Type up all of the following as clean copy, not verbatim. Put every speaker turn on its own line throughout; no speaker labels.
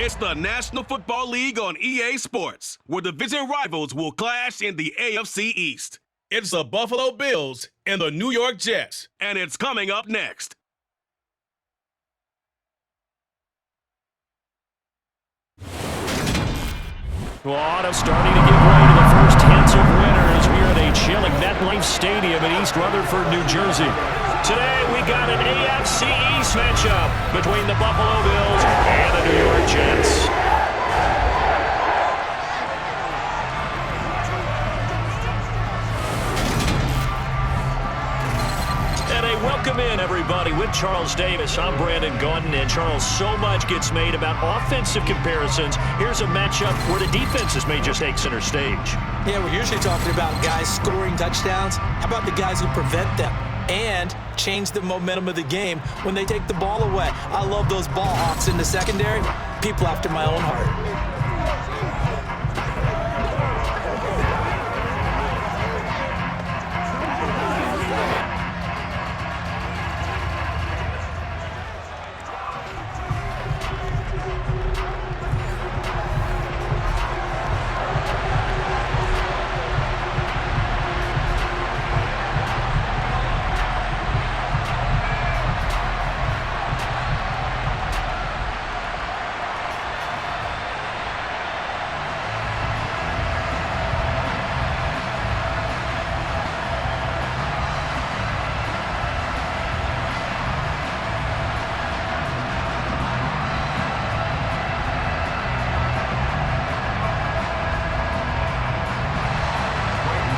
It's the National Football League on EA Sports, where division rivals will clash in the AFC East. It's the Buffalo Bills and the New York Jets, and it's coming up next.
Well, autumn starting to give way to the first hints of winter as we are at a chilling MetLife Stadium in East Rutherford, New Jersey. Today, we got an AFC East matchup between the Buffalo Bills and the New York Jets. Welcome in, everybody, with Charles Davis. I'm Brandon Gaudin, and Charles, so much gets made about offensive comparisons. Here's a matchup where the defenses may just take center stage.
Yeah, we're usually talking about guys scoring touchdowns. How about the guys who prevent them and change the momentum of the game when they take the ball away? I love those ball hawks in the secondary. People after my own heart.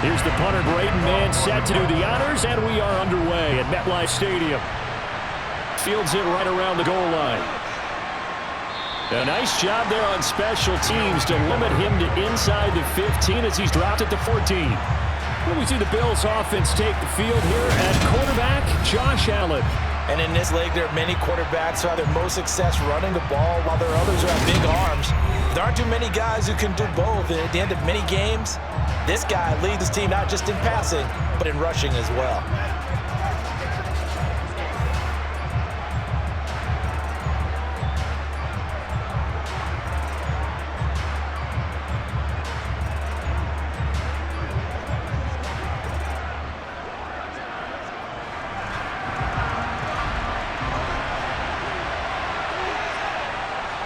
Here's the punter, Braden Mann, set to do the honors, and we are underway at MetLife Stadium. Fields it right around the goal line. A nice job there on special teams to limit him to inside the 15 as he's dropped at the 14. Well, we see the Bills offense take the field here at quarterback, Josh Allen.
And in this league, there are many quarterbacks who have their most success running the ball, while there are others who have big arms. There aren't too many guys who can do both, and at the end of many games, this guy leads his team not just in passing, but in rushing as well.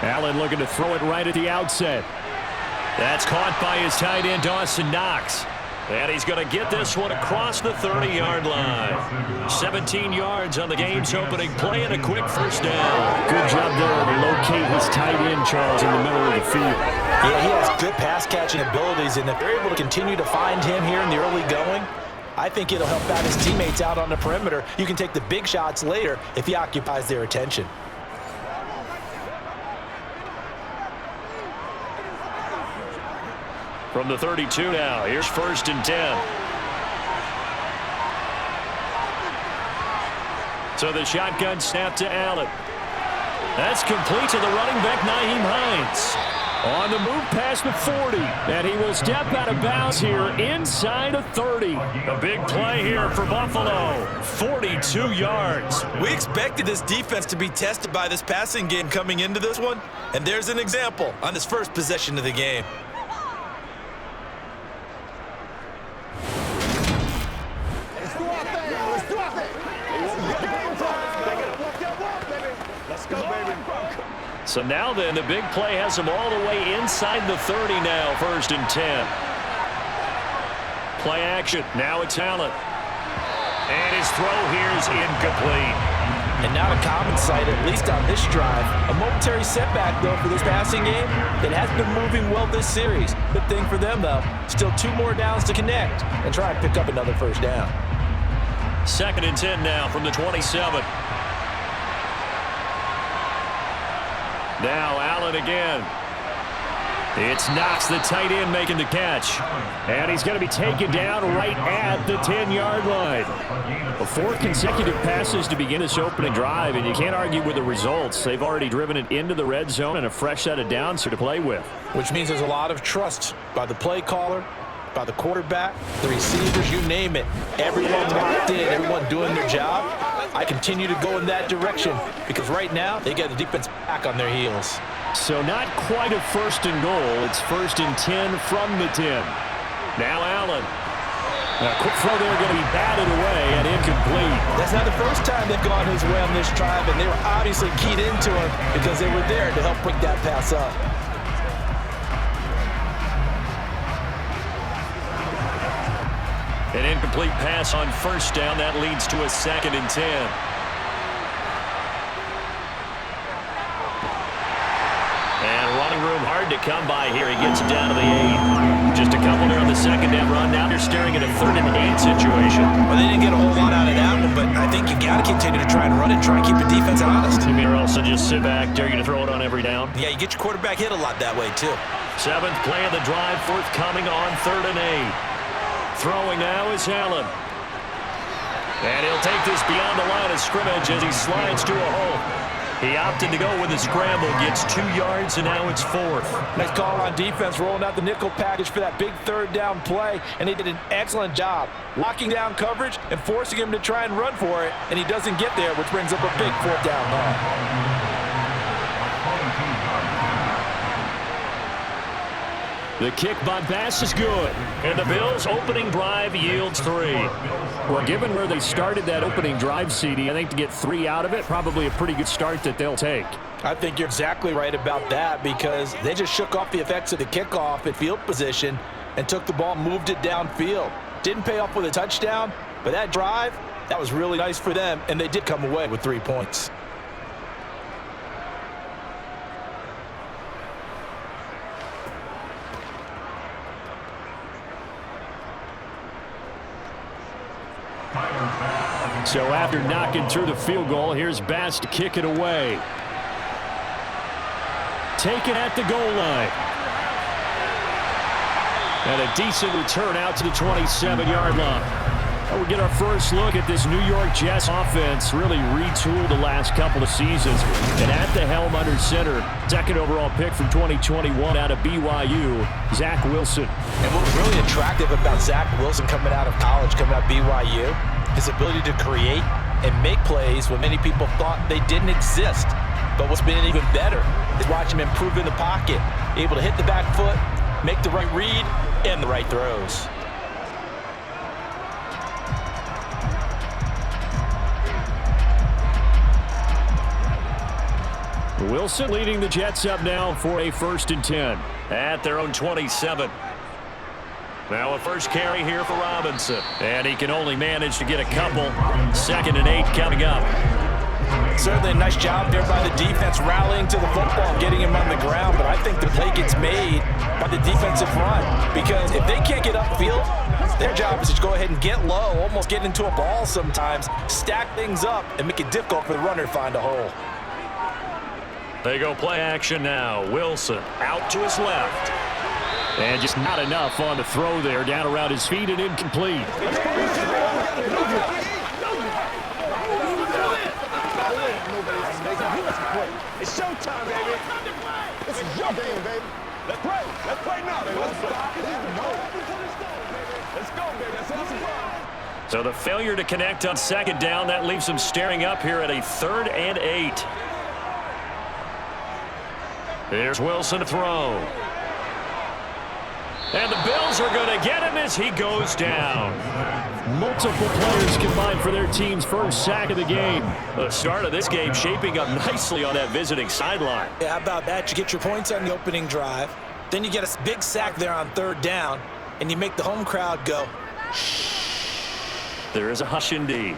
Allen looking to throw it right at the outset. That's caught by his tight end, Dawson Knox. And he's going to get this one across the 30-yard line. 17 yards on the game's opening play and a quick first down.
Good job there to locate his tight end, Charles, in the middle of the field. Yeah, he has good pass-catching abilities, and if they're able to continue to find him here in the early going, I think it'll help out his teammates out on the perimeter. You can take the big shots later if he occupies their attention.
From the 32 now, here's 1st and 10. So the shotgun snap to Allen. That's complete to the running back, Nyheim Hines. On the move past the 40, and he will step out of bounds here inside of 30. A big play here for Buffalo, 42 yards.
We expected this defense to be tested by this passing game coming into this one, and there's an example on this first possession of the game.
So now then, the big play has him all the way inside the 30 now, 1st and 10. Play action, now it's Allen. And his throw here is incomplete.
And not a common sight, at least on this drive. A momentary setback, though, for this passing game that has been moving well this series. Good thing for them, though. Still 2 more downs to connect and try and pick up another first down.
2nd and 10 now from the 27. Now Allen again. It's Knox, the tight end, making the catch. And he's going to be taken down right at the 10-yard line. 4 consecutive passes to begin this opening drive, and you can't argue with the results. They've already driven it into the red zone and a fresh set of downs here to play with.
Which means there's a lot of trust by the play caller, by the quarterback, the receivers, you name it. Everyone locked in, everyone doing their job. I continue to go in that direction because right now they get the defense back on their heels.
So not quite a 1st and goal. It's 1st and 10 from the 10. Now Allen. A quick throw there going to be batted away and incomplete.
That's not the first time they've gone his way on this drive, and they were obviously keyed into him because they were there to help break that pass up.
An incomplete pass on 1st down. That leads to a 2nd and 10. And running room hard to come by here. He gets it down to the 8. Just a couple there on the 2nd down run. Now they're staring at a 3rd and 8 situation.
Well, they didn't get a whole lot out of that one, but I think you got to continue to try and run it, try and keep the defense honest.
You mean or else just sit back, dare you to throw it on every down?
Yeah, you get your quarterback hit a lot that way, too.
7th play of the drive, forthcoming on 3rd and 8. Throwing now is Allen. And he'll take this beyond the line of scrimmage as he slides to a hole. He opted to go with a scramble, gets 2 yards, and now it's 4th.
Nice call on defense, rolling out the nickel package for that big 3rd down play, and they did an excellent job locking down coverage and forcing him to try and run for it, and he doesn't get there, which brings up a big 4th down ball.
The kick by Bass is good. And the Bills' opening drive yields 3. Well, given where they started that opening drive, CD, I think to get 3 out of it, probably a pretty good start that they'll take.
I think you're exactly right about that because they just shook off the effects of the kickoff at field position and took the ball, moved it downfield. Didn't pay off with a touchdown, but that drive, that was really nice for them, and they did come away with 3 points.
So after knocking through the field goal, here's Bass to kick it away. Taken at the goal line. And a decent return out to the 27-yard line. We get our first look at this New York Jets offense, really retooled the last couple of seasons. And at the helm under center, 2nd overall pick from 2021 out of BYU, Zach Wilson.
And what was really attractive about Zach Wilson coming out of college, coming out of BYU, his ability to create and make plays when many people thought they didn't exist. But what's been even better is watching him improve in the pocket, able to hit the back foot, make the right read, and the right throws.
Wilson leading the Jets up now for a 1st and 10 at their own 27. Now a first carry here for Robinson. And he can only manage to get a couple. 2nd and 8 coming up.
Certainly a nice job there by the defense rallying to the football, getting him on the ground. But I think the play gets made by the defensive front. Because if they can't get upfield, their job is to go ahead and get low, almost get into a ball sometimes, stack things up, and make it difficult for the runner to find a hole.
They go play action now. Wilson out to his left. And just not enough on the throw there. Down around his feet and incomplete.
It's showtime, baby. This is your game, baby. Let's play. Let's play now, baby. Let's go, baby. Let's have some fun.
So the failure to connect on 2nd down, that leaves them staring up here at a 3rd and 8. Here's Wilson to throw. And the Bills are going to get him as he goes down. Multiple players combined for their team's first sack of the game. The start of this game shaping up nicely on that visiting sideline.
Yeah, how about that? You get your points on the opening drive. Then you get a big sack there on 3rd down, and you make the home crowd go, shh.
There is a hush indeed.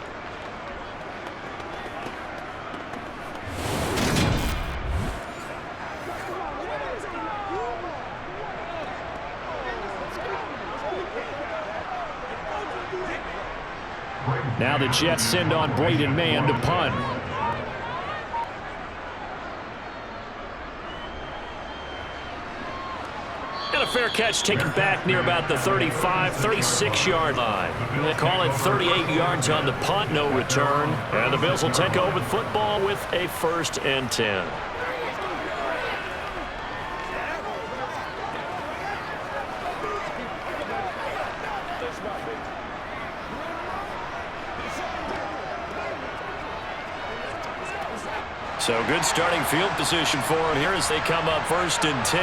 Now the Jets send on Braden Mann to punt. And a fair catch taken back near about the 35, 36-yard line. They call it 38 yards on the punt, no return. And the Bills will take over the football with a 1st and 10. So good starting field position for them here as they come up 1st and 10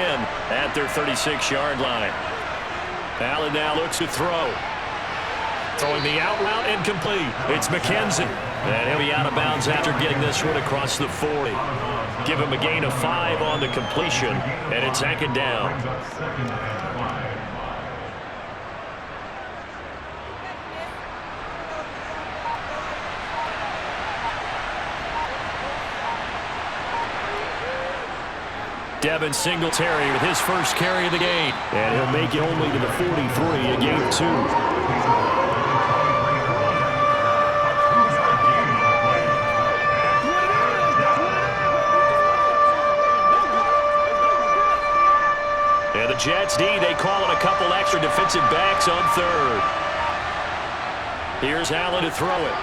at their 36-yard line. Allen now looks to throw. Throwing the out route incomplete. It's McKenzie. And he'll be out of bounds after getting this one across the 40. Give him a gain of 5 on the completion, and it's 2nd down. Devin Singletary with his first carry of the game. And he'll make it only to the 43, a gain of 2. And the Jets D, they call in a couple extra defensive backs on 3rd. Here's Allen to throw it.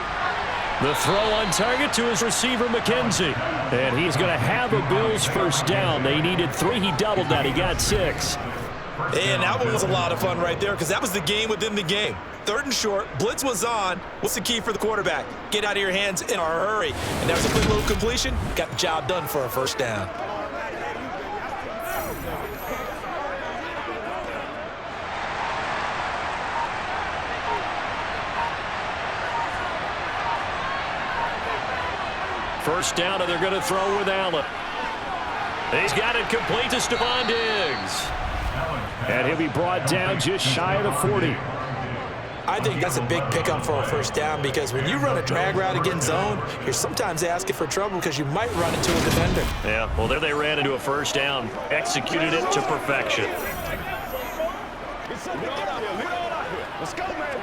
The throw on target to his receiver, McKenzie. And he's going to have a Bills first down. They needed 3. He doubled that. He got 6.
And that one was a lot of fun right there because that was the game within the game. 3rd and short. Blitz was on. What's the key for the quarterback? Get out of your hands in a hurry. And that was a quick little completion. Got the job done for a first down.
First down, and they're going to throw with Allen. He's got it complete to Stephon Diggs. And he'll be brought down just shy of the 40.
I think that's a big pickup for a first down because when you run a drag route against zone, you're sometimes asking for trouble because you might run into a defender.
Yeah, well, there they ran into a first down. Executed it to perfection.
Let's go, man.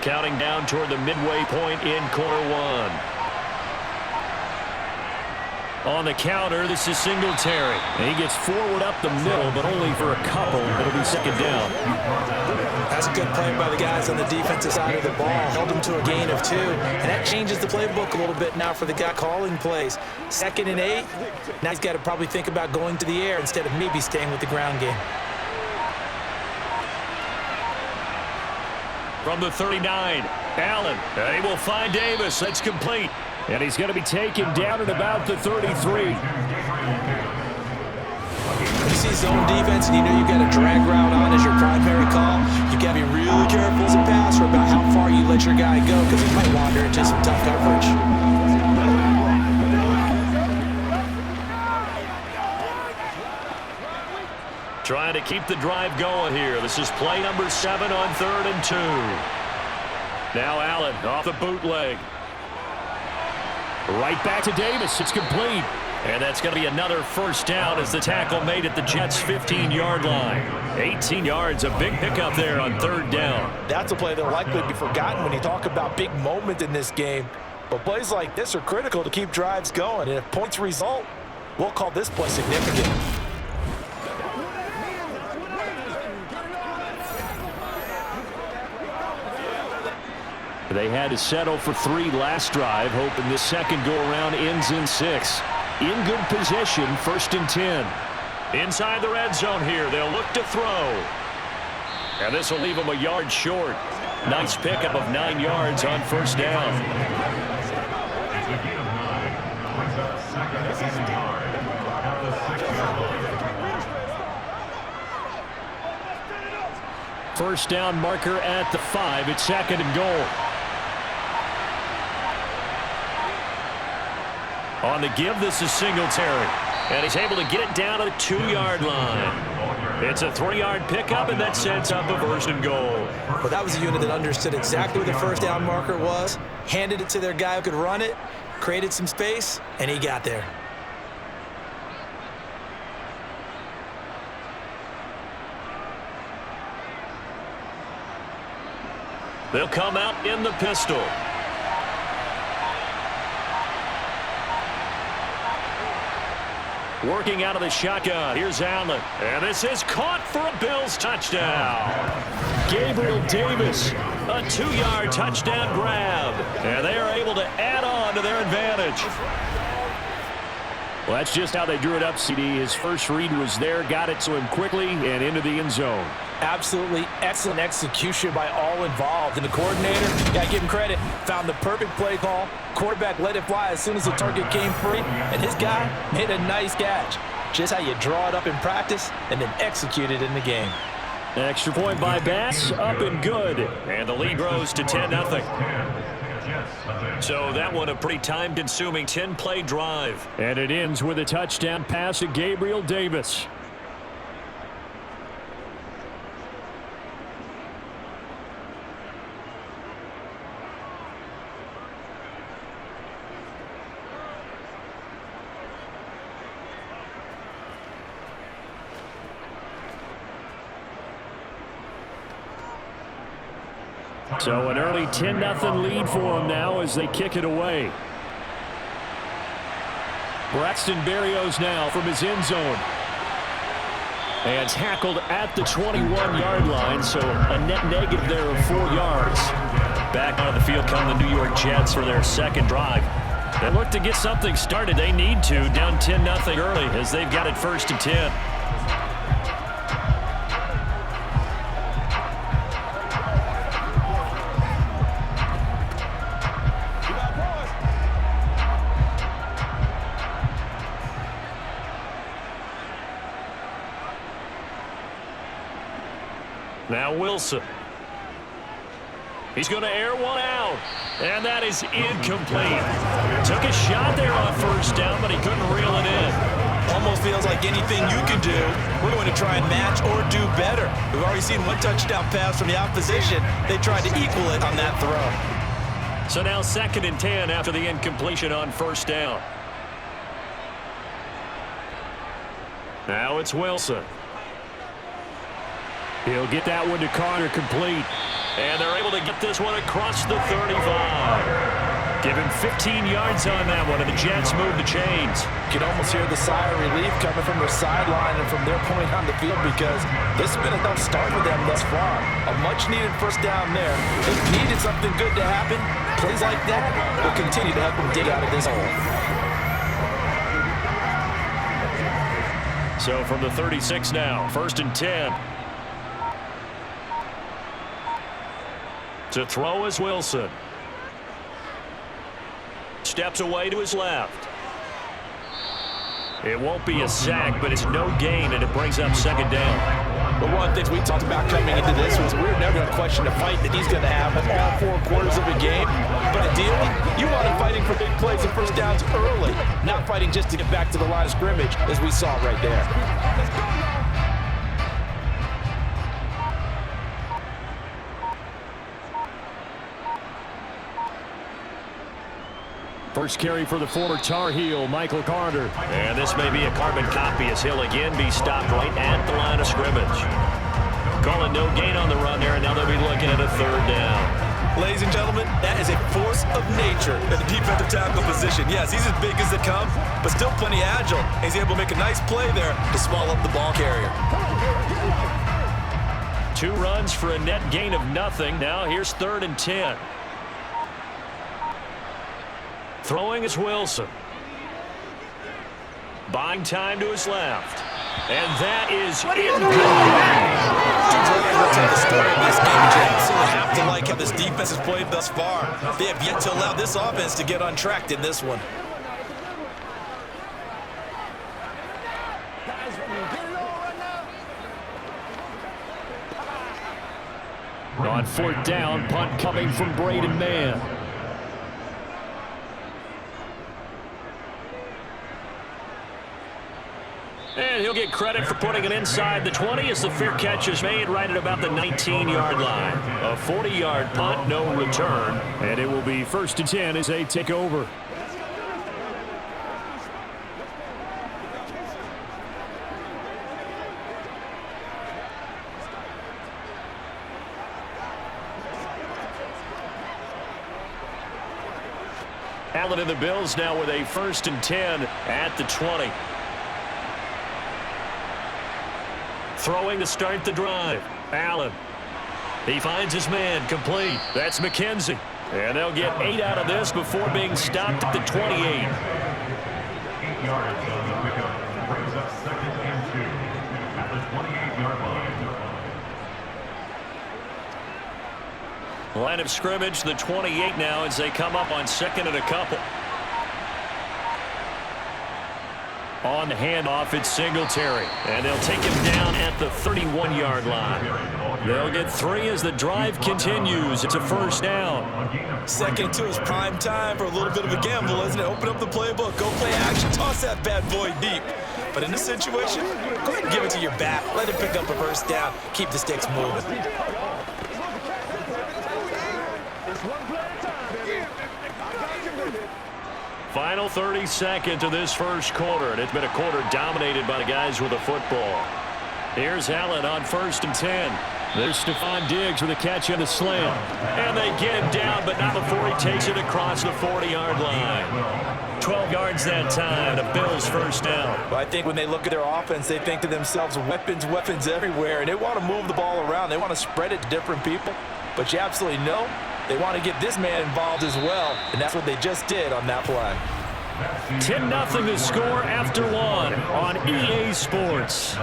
Counting down toward the midway point in quarter 1. On the counter, this is Singletary. And he gets forward up the middle, but only for a couple. It'll be 2nd down.
That's a good play by the guys on the defensive side of the ball. Held him to a gain of 2. And that changes the playbook a little bit now for the guy calling plays. 2nd and 8. Now he's got to probably think about going to the air instead of maybe staying with the ground game.
From the 39, Allen. And he will find Davis. That's complete. And he's going to be taken down at about the 33.
When you see zone defense and you know you've got a drag route on as your primary call, you've got to be really careful as a passer about how far you let your guy go because he might wander into some tough coverage.
Trying to keep the drive going here. This is play number 7 on 3rd and 2. Now Allen off the bootleg. Right back to Davis. It's complete. And that's going to be another first down as the tackle made at the Jets' 15-yard line. 18 yards, a big pickup there on 3rd down.
That's a play that'll likely be forgotten when you talk about big moment in this game. But plays like this are critical to keep drives going. And if points result, we'll call this play significant.
They had to settle for 3 last drive, hoping this second go-around ends in 6. In good position, 1st and 10. Inside the red zone here, they'll look to throw. And this will leave them a yard short. Nice pickup of 9 yards on first down. First down marker at the 5. It's 2nd and goal. On the give, this is Singletary. And he's able to get it down to the 2-yard line. It's a 3-yard pickup, and that sets up a 1st and goal.
Well, that was a unit that understood exactly what the first down marker was, handed it to their guy who could run it, created some space, and he got there.
They'll come out in the pistol. Working out of the shotgun. Here's Allen. And this is caught for a Bills touchdown. Gabriel Davis, a 2-yard touchdown grab. And they are able to add on to their advantage. Well, that's just how they drew it up, CD. His first read was there, got it to him quickly, and into the end zone.
Absolutely excellent execution by all involved. And the coordinator, got to give him credit, found the perfect play call. Quarterback let it fly as soon as the target came free, and his guy made a nice catch. Just how you draw it up in practice and then execute it in the game.
Extra point by Bass, up and good. And the lead grows to 10-0. So that one a pretty time-consuming 10-play drive. And it ends with a touchdown pass to Gabriel Davis. So an early 10-0 lead for them now as they kick it away. Braxton Berrios now from his end zone. And tackled at the 21-yard line, so a net negative there of 4 yards. Back onto the field come the New York Jets for their second drive. They look to get something started. They need to, down 10-0 early as they've got it 1st and 10. Now Wilson. He's going to air one out. And that is incomplete. Took a shot there on 1st down, but he couldn't reel it in.
Almost feels like anything you can do, we're going to try and match or do better. We've already seen one touchdown pass from the opposition. They tried to equal it on that throw.
So now 2nd and 10 after the incompletion on 1st down. Now it's Wilson. He'll get that one to Carter complete. And they're able to get this one across the 35. Give him 15 yards on that one, and the Jets move the chains.
You can almost hear the sigh of relief coming from their sideline and from their point on the field because this has been a tough start for them thus far. A much-needed 1st down there. They needed something good to happen. Plays like that will continue to help them dig out of this hole.
So from the 36 now, 1st and 10. To throw is Wilson. Steps away to his left. It won't be a sack, but it's no gain, and it brings up 2nd down.
But one of the things we talked about coming into this was we're never going to question the fight that he's going to have in all 4 quarters of a game. But ideally, you want him fighting for big plays and 1st downs early, not fighting just to get back to the line of scrimmage, as we saw right there.
First carry for the former Tar Heel, Michael Carter. And this may be a carbon copy as he'll again be stopped right at the line of scrimmage. Calling no gain on the run there, and now they'll be looking at a 3rd down.
Ladies and gentlemen, that is a force of nature at the defensive tackle position. Yes, he's as big as they come, but still plenty agile. He's able to make a nice play there to small up the ball carrier.
2 runs for a net gain of nothing. Now here's 3rd and 10. Throwing is Wilson. Buying time to his left. And that is
We'll tell the story of this game, James. You have to like how this defense has played thus far. They have yet to allow this offense to get untracked in this one.
On 4th down, punt coming from Braden Mann. And he'll get credit for putting it inside the 20 as the fair catch is made right at about the 19-yard line. A 40-yard punt, no return. And it will be 1st and 10 as they take over. Allen and the Bills now with a 1st and 10 at the 20. Throwing to start the drive. Allen. He finds his man complete. That's McKenzie. And they'll get 8 out of this before being stopped at the 28.
yards on the pickup. Brings up 2nd and 2 at the 28-yard line.
Line of scrimmage, the 28 now as they come up on 2nd and a couple. On the handoff, it's Singletary. And they'll take him down at the 31-yard line. They'll get 3 as the drive continues. It's a first down.
2nd and 2 is prime time for a little bit of a gamble, isn't it? Open up the playbook, go play action, toss that bad boy deep. But in this situation, go ahead and give it to your back. Let him pick up a first down. Keep the sticks moving.
Final 30 seconds of this first quarter, and it's been a quarter dominated by the guys with the football. Here's Allen on 1st and 10. There's Stephon Diggs with a catch on the slam. And they get him down, but not before he takes it across the 40-yard line. 12 yards that time, the Bills first down.
Well, I think when they look at their offense, they think to themselves, weapons, weapons everywhere, and they want to move the ball around. They want to spread it to different people. But you absolutely know they want to get this man involved as well, and that's what they just did on that play.
10-0 the score after 1 on EA Sports.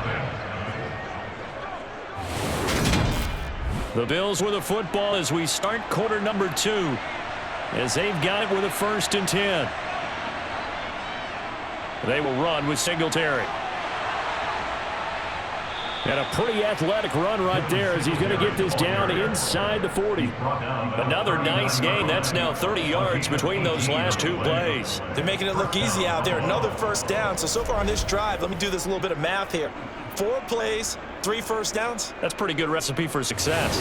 The Bills with the football as we start quarter number 2, as they've got it with a 1st and 10. They will run with Singletary. And a pretty athletic run right there as he's going to get this down inside the 40. Another nice gain. That's now 30 yards between those last 2 plays.
They're making it look easy out there. Another first down. So far on this drive, let me do this little bit of math here. 4 plays, 3 first downs.
That's a pretty good recipe for success.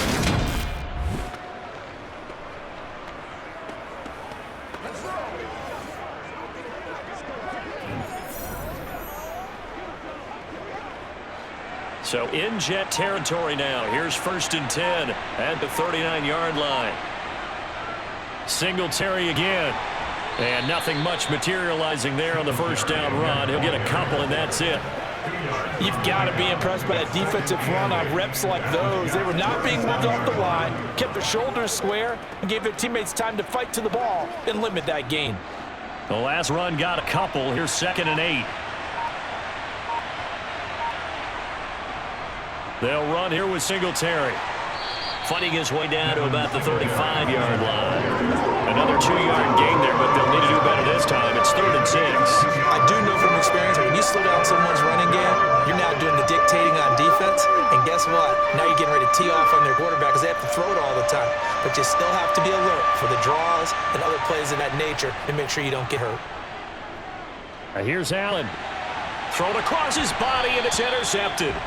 So in Jet territory now. Here's 1st and 10 at the 39-yard line. Singletary again. And nothing much materializing there on the first down run. He'll get a couple, and that's it.
You've got to be impressed by that defensive front on reps like those. They were not being moved off the line, kept their shoulders square, and gave their teammates time to fight to the ball and limit that gain.
The last run got a couple. Here's 2nd and 8. They'll run here with Singletary. Fighting his way down to about the 35-yard line. Another 2-yard gain there, but they'll need to do better this time. It's 3rd and 6.
I do know from experience, when you slow down someone's running game, you're now doing the dictating on defense. And guess what? Now you're getting ready to tee off on their quarterback because they have to throw it all the time. But you still have to be alert for the draws and other plays of that nature and make sure you don't get hurt.
Here's Allen. Thrown across his body, and it's intercepted.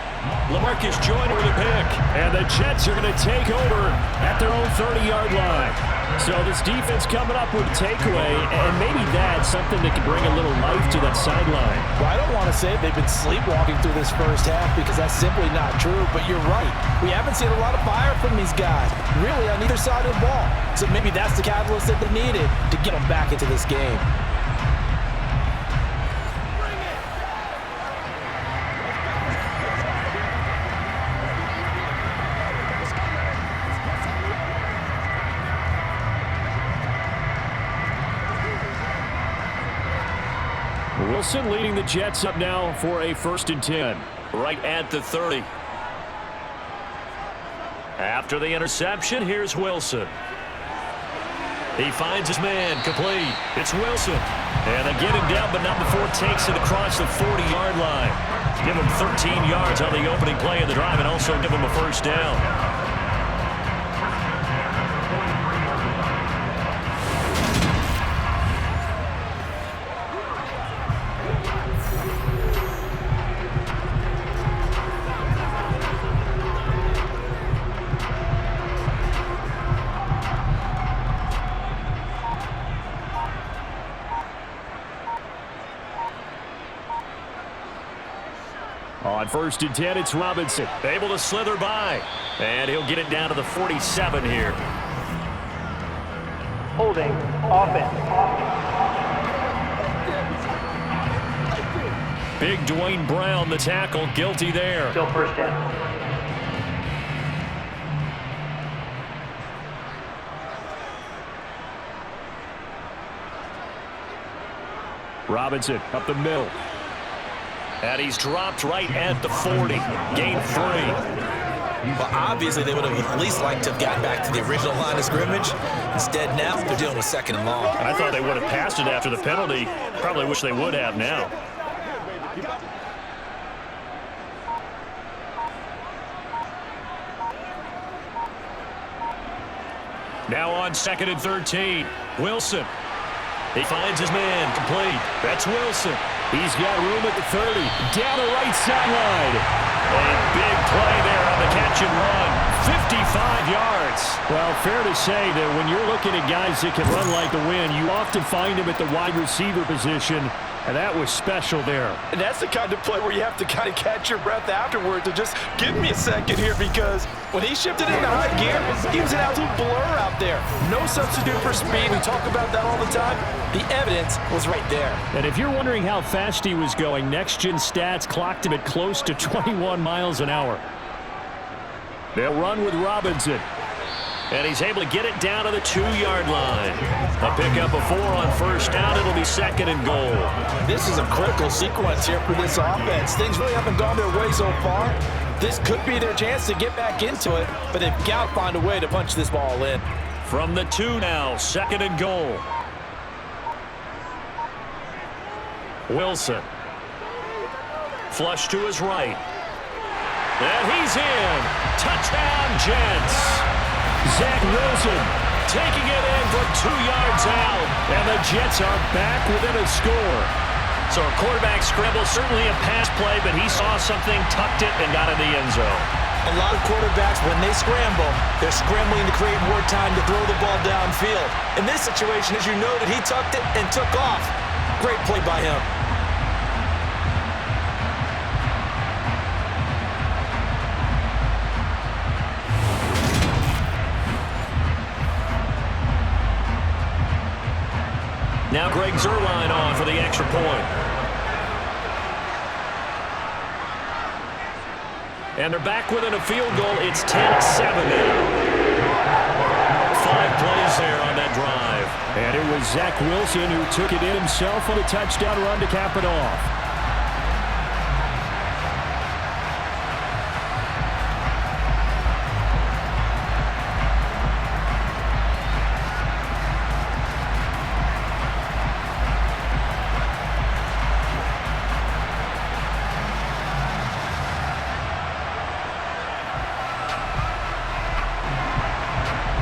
LaMarcus Joyner with a pick. And the Jets are going to take over at their own 30-yard line. So this defense coming up with a takeaway, and maybe that's something that can bring a little life to that sideline.
Well, I don't want to say they've been sleepwalking through this first half because that's simply not true, but you're right. We haven't seen a lot of fire from these guys, really on either side of the ball. So maybe that's the catalyst that they needed to get them back into this game.
Wilson leading the Jets up now for a 1st and 10. Right at the 30. After the interception, here's Wilson. He finds his man, complete. It's Wilson. And they get him down, but not before it takes it across the 40-yard line. Give him 13 yards on the opening play of the drive and also give him a first down. On 1st and 10, it's Robinson. Able to slither by. And he'll get it down to the 47 here.
Holding offense.
Big Dwayne Brown, the tackle, guilty there.
Still first down.
Robinson up the middle. And he's dropped right at the 40. Gain 3.
Well, obviously, they would have at least liked to have gotten back to the original line of scrimmage. Instead, now they're dealing with 2nd and long.
I thought they would have passed it after the penalty. Probably wish they would have now. Now on 2nd and 13. Wilson. He finds his man. Complete. That's Wilson. He's got room at the 30. Down the right sideline. A big play there on the catch and run. 55 yards. Well, fair to say that when you're looking at guys that can run like the wind, you often find them at the wide receiver position, and that was special there.
And that's the kind of play where you have to kind of catch your breath afterward to just give me a second here, because when he shifted into high gear, he was an absolute blur out there. No substitute for speed. We talk about that all the time. The evidence was right there.
And if you're wondering how fast he was going, next-gen stats clocked him at close to 21 miles an hour. They'll run with Robinson. And he's able to get it down to the 2-yard line. A pickup of 4 on 1st down. It'll be 2nd and goal.
This is a critical sequence here for this offense. Things really haven't gone their way so far. This could be their chance to get back into it, but they've got to find a way to punch this ball in.
From the 2 now, 2nd and goal. Wilson. Flush to his right. And he's in. Touchdown, Jets. Zach Wilson taking it in for 2 yards out. And the Jets are back within a score. So a quarterback scramble, certainly a pass play, but he saw something, tucked it, and got in the end zone.
A lot of quarterbacks, when they scramble, they're scrambling to create more time to throw the ball downfield. In this situation, as you noted, he tucked it and took off. Great play by him.
Now Greg Zuerlein on for the extra point. And they're back within a field goal. It's 10-7 now. 5 plays there on that drive. And it was Zach Wilson who took it in himself on a touchdown run to cap it off.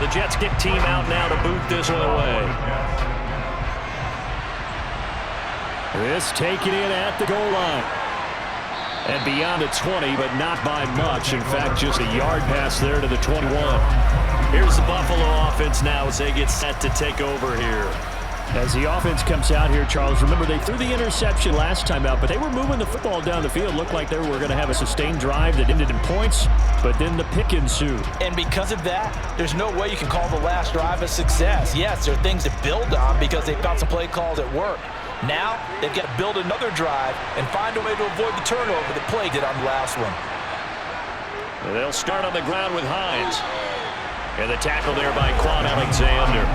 The Jets kick team out now to boot this one away. This taken in at the goal line. And beyond the 20, but not by much. In fact, just a yard pass there to the 21. Here's the Buffalo offense now as they get set to take over here. As the offense comes out here, Charles, remember they threw the interception last time out, but they were moving the football down the field. Looked like they were going to have a sustained drive that ended in points, but then the pick ensued.
And because of that, there's no way you can call the last drive a success. Yes, there are things to build on because they've got some play calls at work. Now, they've got to build another drive and find a way to avoid the turnover that plagued it on the last one.
And they'll start on the ground with Hines. And the tackle there by Quan Alexander.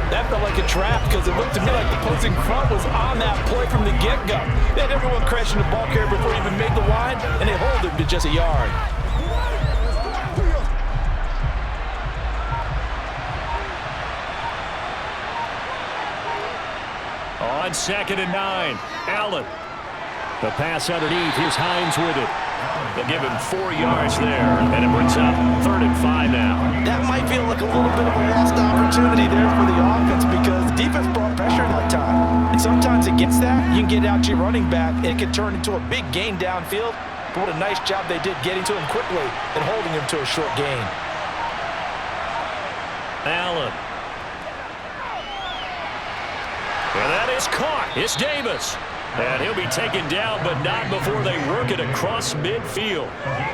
That felt like a trap because it looked to me like the opposing front was on that play from the get-go. They had everyone crashing the ball carrier before he even made the line, and they hold him to just a yard.
On 2nd and 9, Allen. The pass underneath. Here's Hines with it. They'll give him 4 yards there, and it brings up 3rd and 5 now.
That might feel like a little bit of a lost opportunity there for the offense because the defense brought pressure that time. And sometimes against that, you can get out to your running back, and it can turn into a big gain downfield. But what a nice job they did getting to him quickly and holding him to a short gain.
Allen. And that is caught. It's Davis. And he'll be taken down, but not before they work it across midfield.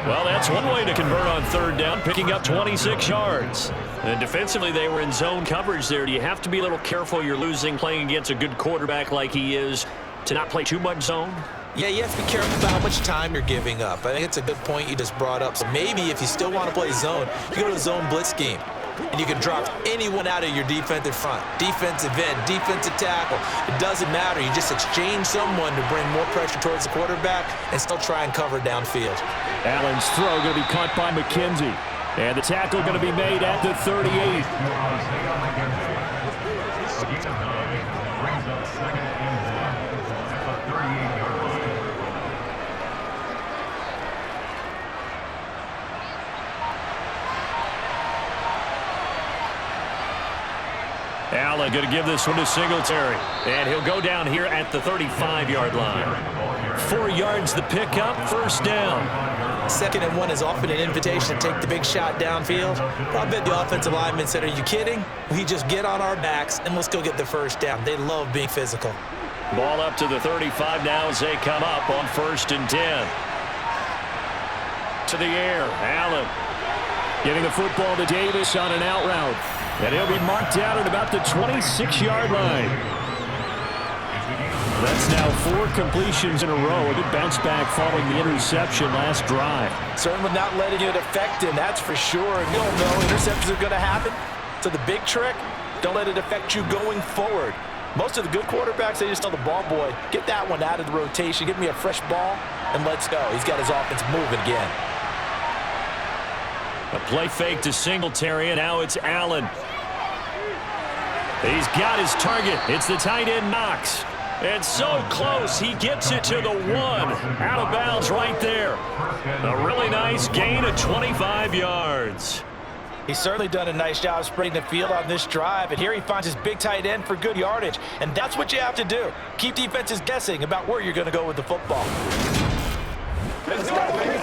Well, that's one way to convert on 3rd down, picking up 26 yards. And defensively, they were in zone coverage there. You have to be a little careful. You're losing playing against a good quarterback like he is to not play too much zone.
Yeah, you have to be careful about how much time you're giving up. I think it's a good point you just brought up. So maybe if you still want to play zone, you go to the zone blitz scheme. and you can drop anyone out of your defensive front. Defensive end, defensive tackle. It doesn't matter. You just exchange someone to bring more pressure towards the quarterback and still try and cover downfield.
Allen's throw going to be caught by McKenzie. And the tackle going to be made at the 38.
Brings up second and 1 at the 38-yard line.
Allen going to give this one to Singletary. And he'll go down here at the 35-yard line. 4 yards the pickup, first down.
Second and 1 is often an invitation to take the big shot downfield. I bet the offensive lineman said, are you kidding? We just get on our backs and let's go get the first down. They love being physical.
Ball up to the 35 now as they come up on 1st and 10. To the air, Allen getting the football to Davis on an out route. And he'll be marked out at about the 26-yard line. That's now 4 completions in a row. A good bounce back following the interception last drive.
Certainly not letting it affect him, that's for sure. And you don't know interceptions are going to happen. So the big trick, don't let it affect you going forward. Most of the good quarterbacks, they just tell the ball boy, get that one out of the rotation, give me a fresh ball, and let's go. He's got his offense moving again.
A play fake to Singletary, and now it's Allen. He's got his target. It's the tight end, Knox. And so close, he gets it to the 1. Out of bounds right there. A really nice gain of 25 yards.
He's certainly done a nice job spreading the field on this drive, and here he finds his big tight end for good yardage. And that's what you have to do. Keep defenses guessing about where you're going to go with the football.
Let's go, baby.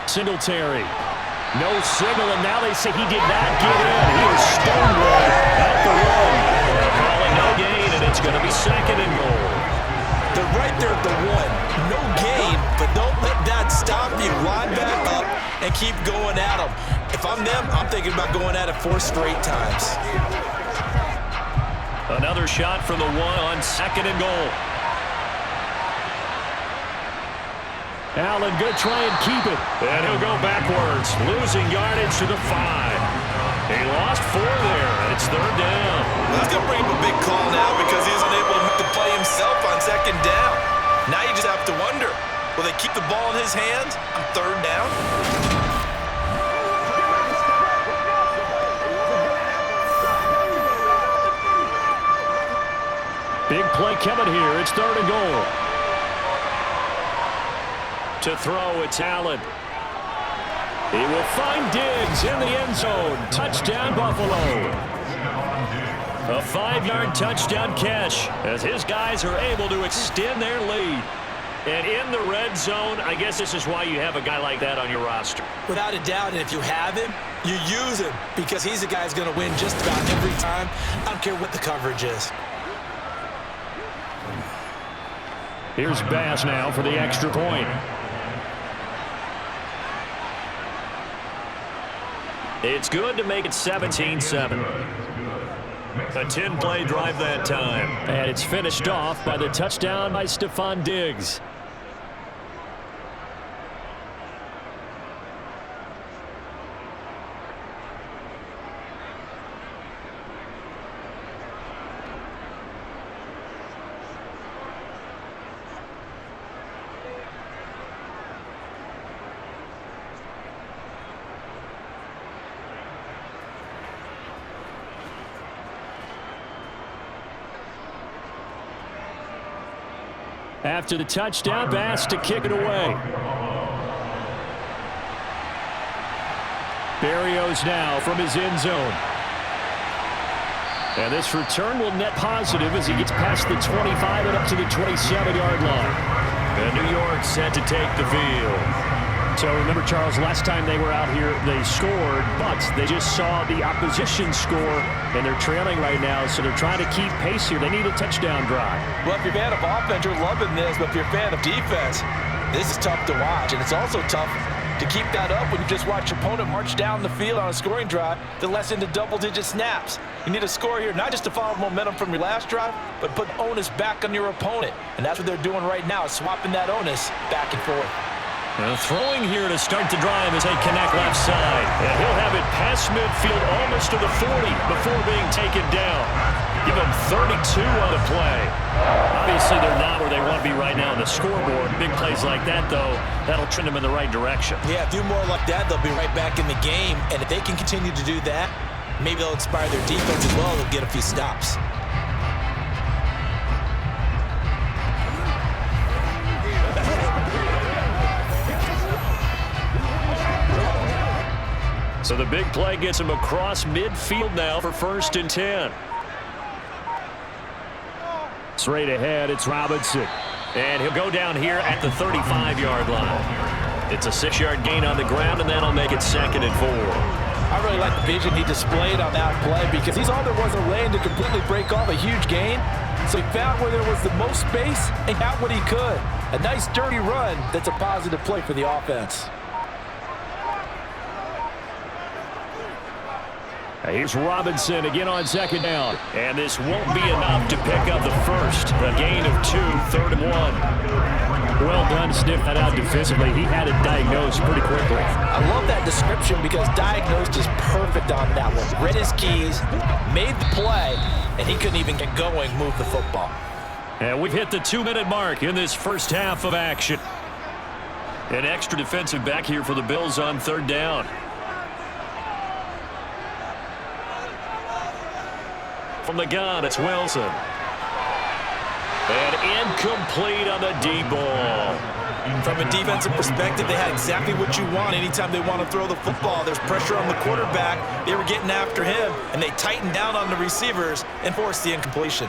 Singletary. No signal, and now they say he did not get in. He was stonewalled at the 1. Calling no gain, and it's going to be 2nd and goal.
They're right there at the 1. No gain, but don't let that stop you. Line back up and keep going at them. If I'm them, I'm thinking about going at it 4 straight times.
Another shot from the 1 on 2nd and goal. Allen good, try and keep it. And he'll go backwards, losing yardage to the 5. He lost 4 there, and it's 3rd down.
That's going to bring up a big call now because he was unable to make the play himself on 2nd down. Now you just have to wonder, will they keep the ball in his hands on 3rd down?
Big play coming here. It's 3rd and goal. To throw, it's Allen. He will find Diggs in the end zone. Touchdown, Buffalo. A 5-yard touchdown catch as his guys are able to extend their lead. And in the red zone, I guess this is why you have a guy like that on your roster.
Without a doubt, and if you have him, you use him because he's the guy who's going to win just about every time. I don't care what the coverage is.
Here's Bass now for the extra point. It's good to make it 17-7. A 10-play drive that time. And it's finished off by the touchdown by Stephon Diggs. After the touchdown, Bass to kick it away. Berrios now from his end zone. And this return will net positive as he gets past the 25 and up to the 27-yard line. And New York set to take the field. So remember, Charles, last time they were out here, they scored, but they just saw the opposition score, and they're trailing right now, so they're trying to keep pace here. They need a touchdown drive.
Well, if you're a fan of offense, you're loving this, but if you're a fan of defense, this is tough to watch, and it's also tough to
To keep that up, when you just watch your opponent march down the field on a scoring drive, to less into double-digit snaps. You need a score here, not just to follow momentum from your last drive, but put onus back on your opponent. And that's what they're doing right now, swapping that onus back and forth.
Throwing here to start the drive as they connect left side. And he'll have it past midfield almost to the 40 before being taken down. Give them 32 on the play. Obviously, they're not where they want to be right now on the scoreboard. Big plays like that, though, that'll trend them in the right direction.
Yeah, a few more like that, they'll be right back in the game. And if they can continue to do that, maybe they'll inspire their defense as well. They'll get a few stops.
So the big play gets him across midfield now for 1st and 10. Straight ahead, it's Robinson. And he'll go down here at the 35-yard line. It's a 6-yard gain on the ground, and that'll make it 2nd and 4.
I really like the vision he displayed on that play because he's all there was a lane to completely break off a huge gain. So he found where there was the most space and got what he could. A nice, dirty run that's a positive play for the offense.
Here's Robinson again on 2nd down. And this won't be enough to pick up the first. A gain of 2, 3rd and 1. Well done, sniff that out defensively. He had it diagnosed pretty quickly.
I love that description because diagnosed is perfect on that one. Read his keys, made the play, and he couldn't even get going, move the football.
And we've hit the 2-minute mark in this first half of action. An extra defensive back here for the Bills on 3rd down. From the gun, it's Wilson. And incomplete on the deep ball.
From a defensive perspective, they had exactly what you want anytime they want to throw the football. There's pressure on the quarterback. They were getting after him, and they tightened down on the receivers and forced the incompletion.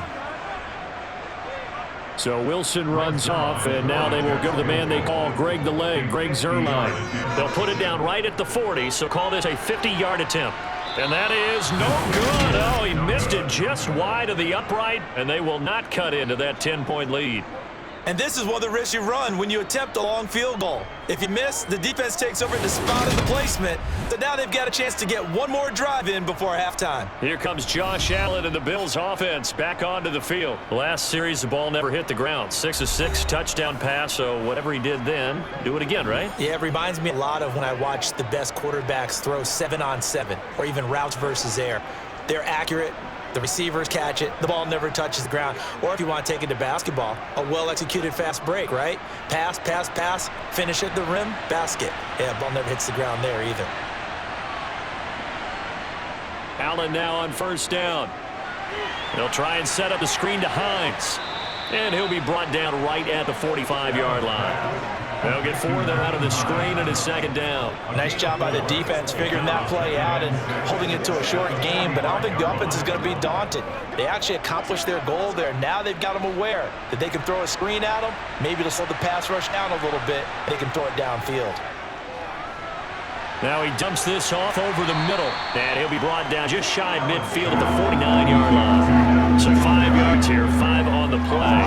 So Wilson runs off, and now they will go to the man they call Greg the Leg, Greg Zuerlein. They'll put it down right at the 40, so call this a 50-yard attempt. And that is no good. Oh, he missed it just wide of the upright, and they will not cut into that 10-point lead.
And this is one of the risks you run when you attempt a long field goal. If you miss, the defense takes over the spot of the placement. So now they've got a chance to get one more drive in before halftime.
Here comes Josh Allen and the Bills offense back onto the field. Last series, the ball never hit the ground. 6 of 6, touchdown pass, so whatever he did then, do it again, right?
Yeah, it reminds me a lot of when I watch the best quarterbacks throw 7-on-7 or even routes versus air. They're accurate. The receivers catch it. The ball never touches the ground. Or if you want to take it to basketball, a well-executed fast break, right? Pass, pass, pass, finish at the rim, basket. Yeah, the ball never hits the ground there either.
Allen now on 1st down. They'll try and set up the screen to Hines. And he'll be brought down right at the 45-yard line. They'll get 4 there out of the screen, and it's 2nd down.
Nice job by the defense figuring that play out and holding it to a short game, but I don't think the offense is going to be daunted. They actually accomplished their goal there. Now they've got them aware that they can throw a screen at them, maybe to slow the pass rush down a little bit, they can throw it downfield.
Now he dumps this off over the middle, and he'll be brought down just shy of midfield at the 49-yard line. So 5 yards here, 5 on the play,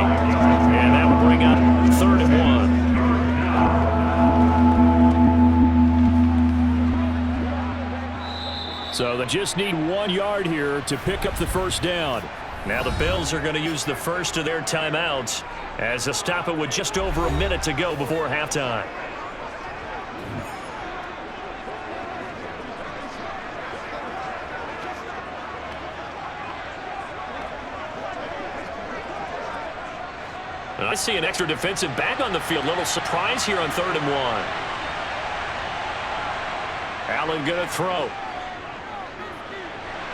and that will bring up 3rd and 1. So they just need 1 yard here to pick up the 1st down. Now the Bills are going to use the first of their timeouts as they stop it with just over a minute to go before halftime. And I see an extra defensive back on the field. Little surprise here on 3rd and 1. Allen going to throw.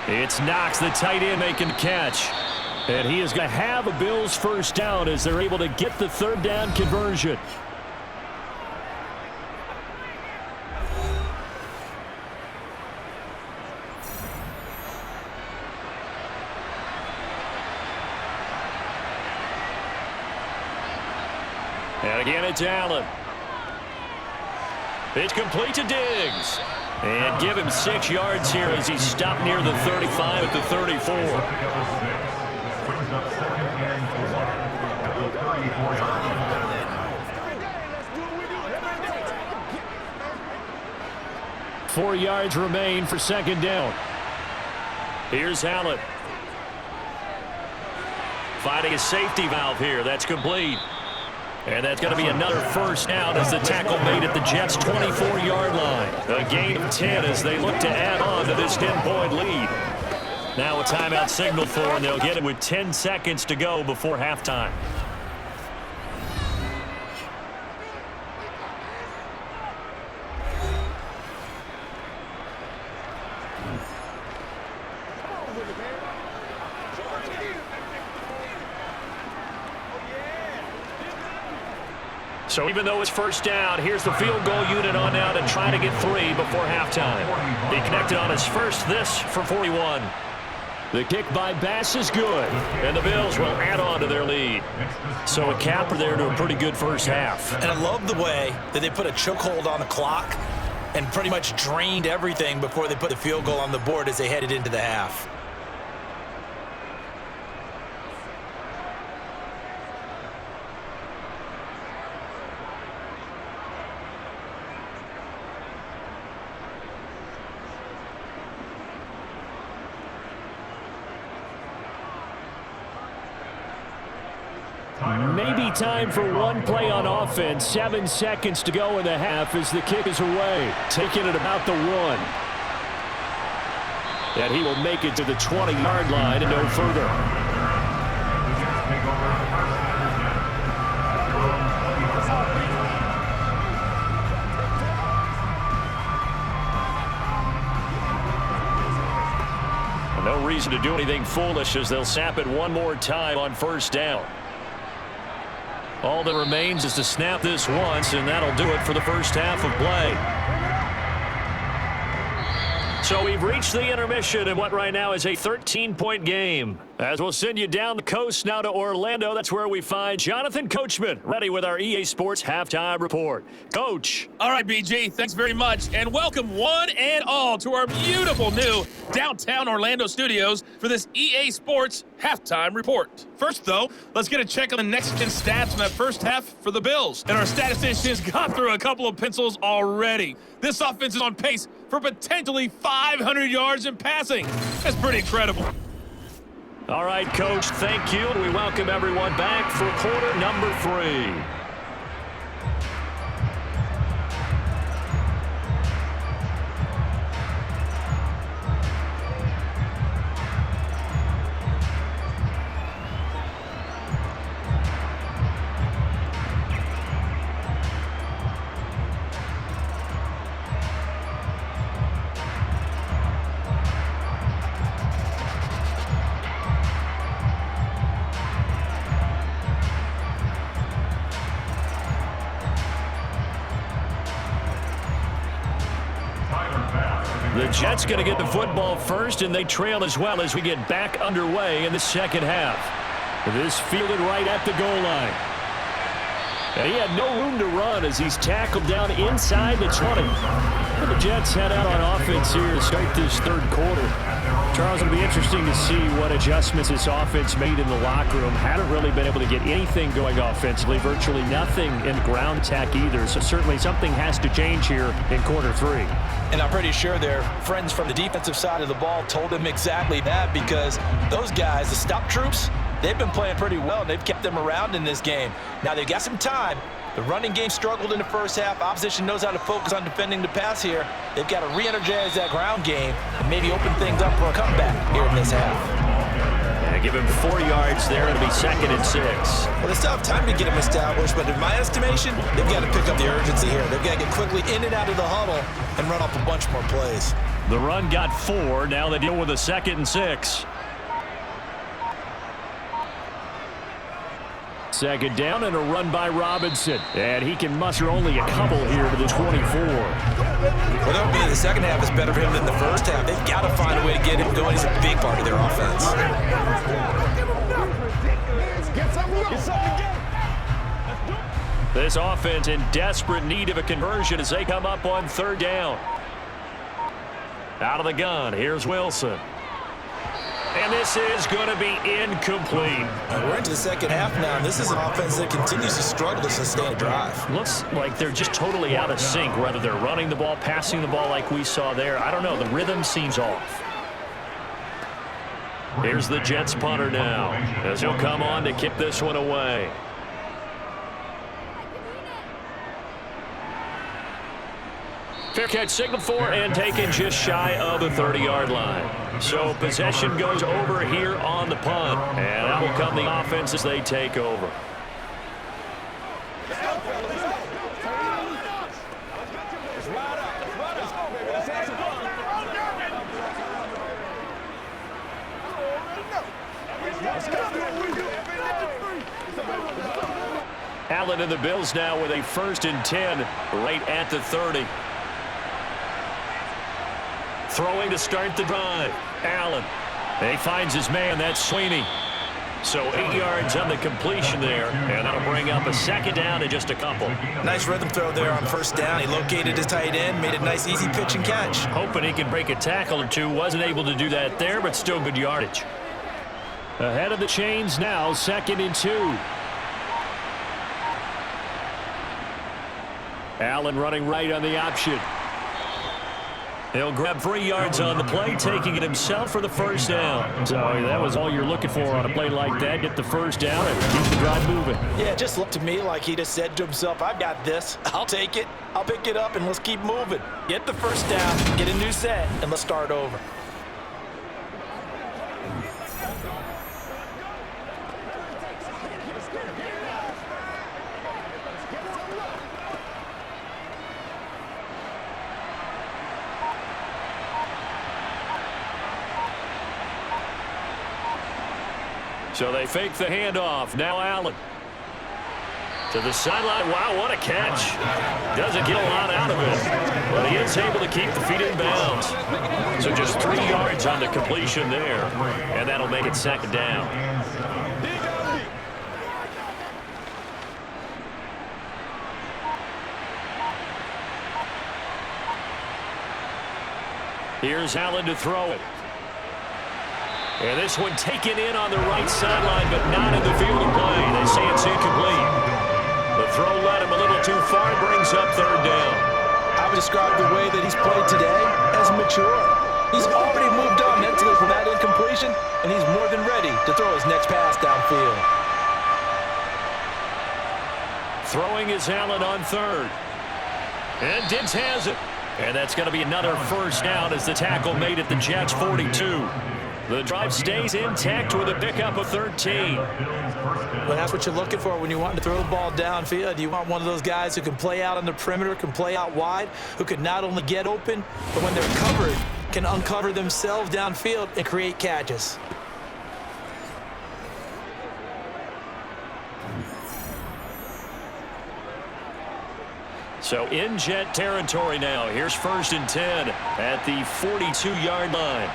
It's Knox, the tight end, making the catch. And he is going to have a Bills 1st down as they're able to get the 3rd down conversion. And again, it's Allen. It's complete to Diggs. And give him 6 yards here as he stopped near the 35 at the 34. 4 yards remain for second down. Here's Hallett. Finding a safety valve here. That's complete. And that's going to be another first down as the tackle made at the Jets' 24-yard line. A gain of 10 as they look to add on to this 10-point lead. Now a timeout signal for, and they'll get it with 10 seconds to go before halftime. So even though it's first down, here's the field goal unit on now to try to get 3 before halftime. He connected on his first this for 41. The kick by Bass is good, and the Bills will add on to their lead. So a capper there to a pretty good first half.
And I love the way that they put a chokehold on the clock and pretty much drained everything before they put the field goal on the board as they headed into the half.
Maybe time for one play on offense. 7 seconds to go in the half as the kick is away. Taking it about the 1. And he will make it to the 20-yard line and no further. No reason to do anything foolish as they'll snap it one more time on first down. All that remains is to snap this once, and that'll do it for the first half of play. So we've reached the intermission in what right now is a 13-point game. As we'll send you down the coast now to Orlando, that's where we find Jonathan Coachman, ready with our EA Sports Halftime Report. Coach.
All right, BG, thanks very much, and welcome one and all to our beautiful new downtown Orlando studios for this EA Sports Halftime Report. First, though, let's get a check on the next-gen stats in that first half for the Bills. And our statisticians got through a couple of pencils already. This offense is on pace for potentially 500 yards in passing. That's pretty incredible.
All right, Coach, thank you. We welcome everyone back for quarter number 3. The Jets going to get the football first, and they trail as well as we get back underway in the second half. This fielded right at the goal line. And he had no room to run as he's tackled down inside the 20. And the Jets head out on offense here to start this third quarter. Charles, it'll be interesting to see what adjustments this offense made in the locker room. Hadn't really been able to get anything going offensively, virtually nothing in ground attack either. So certainly something has to change here in quarter 3.
And I'm pretty sure their friends from the defensive side of the ball told them exactly that, because those guys, the stop troops, they've been playing pretty well, and they've kept them around in this game. Now they've got some time. The running game struggled in the first half. Opposition knows how to focus on defending the pass here. They've got to re-energize that ground game and maybe open things up for a comeback here in this half.
Give him 4 yards there. It'll be 2nd and 6.
Well, they still have time to get him established, but in my estimation, they've got to pick up the urgency here. They've got to get quickly in and out of the huddle and run off a bunch more plays.
The run got 4. Now they deal with a 2nd and 6. Second down and a run by Robinson. And he can muster only a couple here to the 24.
Well, that would be the second half is better for him than the first half. They've got to find a way to get him going. He's a big part of their offense.
This offense in desperate need of a conversion as they come up on third down. Out of the gun, here's Wilson. And this is going to be incomplete.
We're into the second half now, and this is an offense that continues to struggle to sustain a drive.
Looks like they're just totally out of sync, whether they're running the ball, passing the ball like we saw there. I don't know. The rhythm seems off. Here's the Jets punter now, as he'll come on to kick this one away. Fair catch signal for and taken just shy of the 30-yard line. So possession goes over here on the punt. And out will come the offense as they take over. Allen and the Bills now with a 1st and 10 right at the 30. Throwing to start the drive. Allen. He finds his man. That's Sweeney. So 8 yards on the completion there. And that'll bring up a 2nd down and just a couple.
Nice rhythm throw there on 1st down. He located his tight end, made a nice easy pitch and catch.
Hoping he can break a tackle or two. Wasn't able to do that there, but still good yardage. Ahead of the chains now, 2nd and 2. Allen running right on the option. He'll grab 3 yards on the play, taking it himself for the 1st down. So that was all you're looking for on a play like that. Get the 1st down and keep the drive moving.
Yeah, it just looked to me like he just said to himself, I've got this. I'll take it. I'll pick it up, and let's keep moving. Get the 1st down, get a new set, and let's start over.
So they fake the handoff. Now Allen. To the sideline. Wow, what a catch. Doesn't get a lot out of it. But he is able to keep the feet in bounds. So just 3 yards on the completion there. And that'll make it 2nd down. Here's Allen to throw it. And this one taken in on the right sideline, but not in the field of play. They say it's incomplete. The throw led him a little too far, brings up 3rd down.
I would describe the way that he's played today as mature. He's already moved on mentally from that incompletion, and he's more than ready to throw his next pass downfield.
Throwing is Allen on 3rd. And Diggs has it. And that's going to be another 1st down as the tackle made at the Jets 42. The drive stays intact with a pickup of 13.
Well, that's what you're looking for when you want to throw the ball downfield. You want one of those guys who can play out on the perimeter, can play out wide, who can not only get open, but when they're covered, can uncover themselves downfield and create catches.
So in Jet territory now. Here's 1st and 10 at the 42-yard line.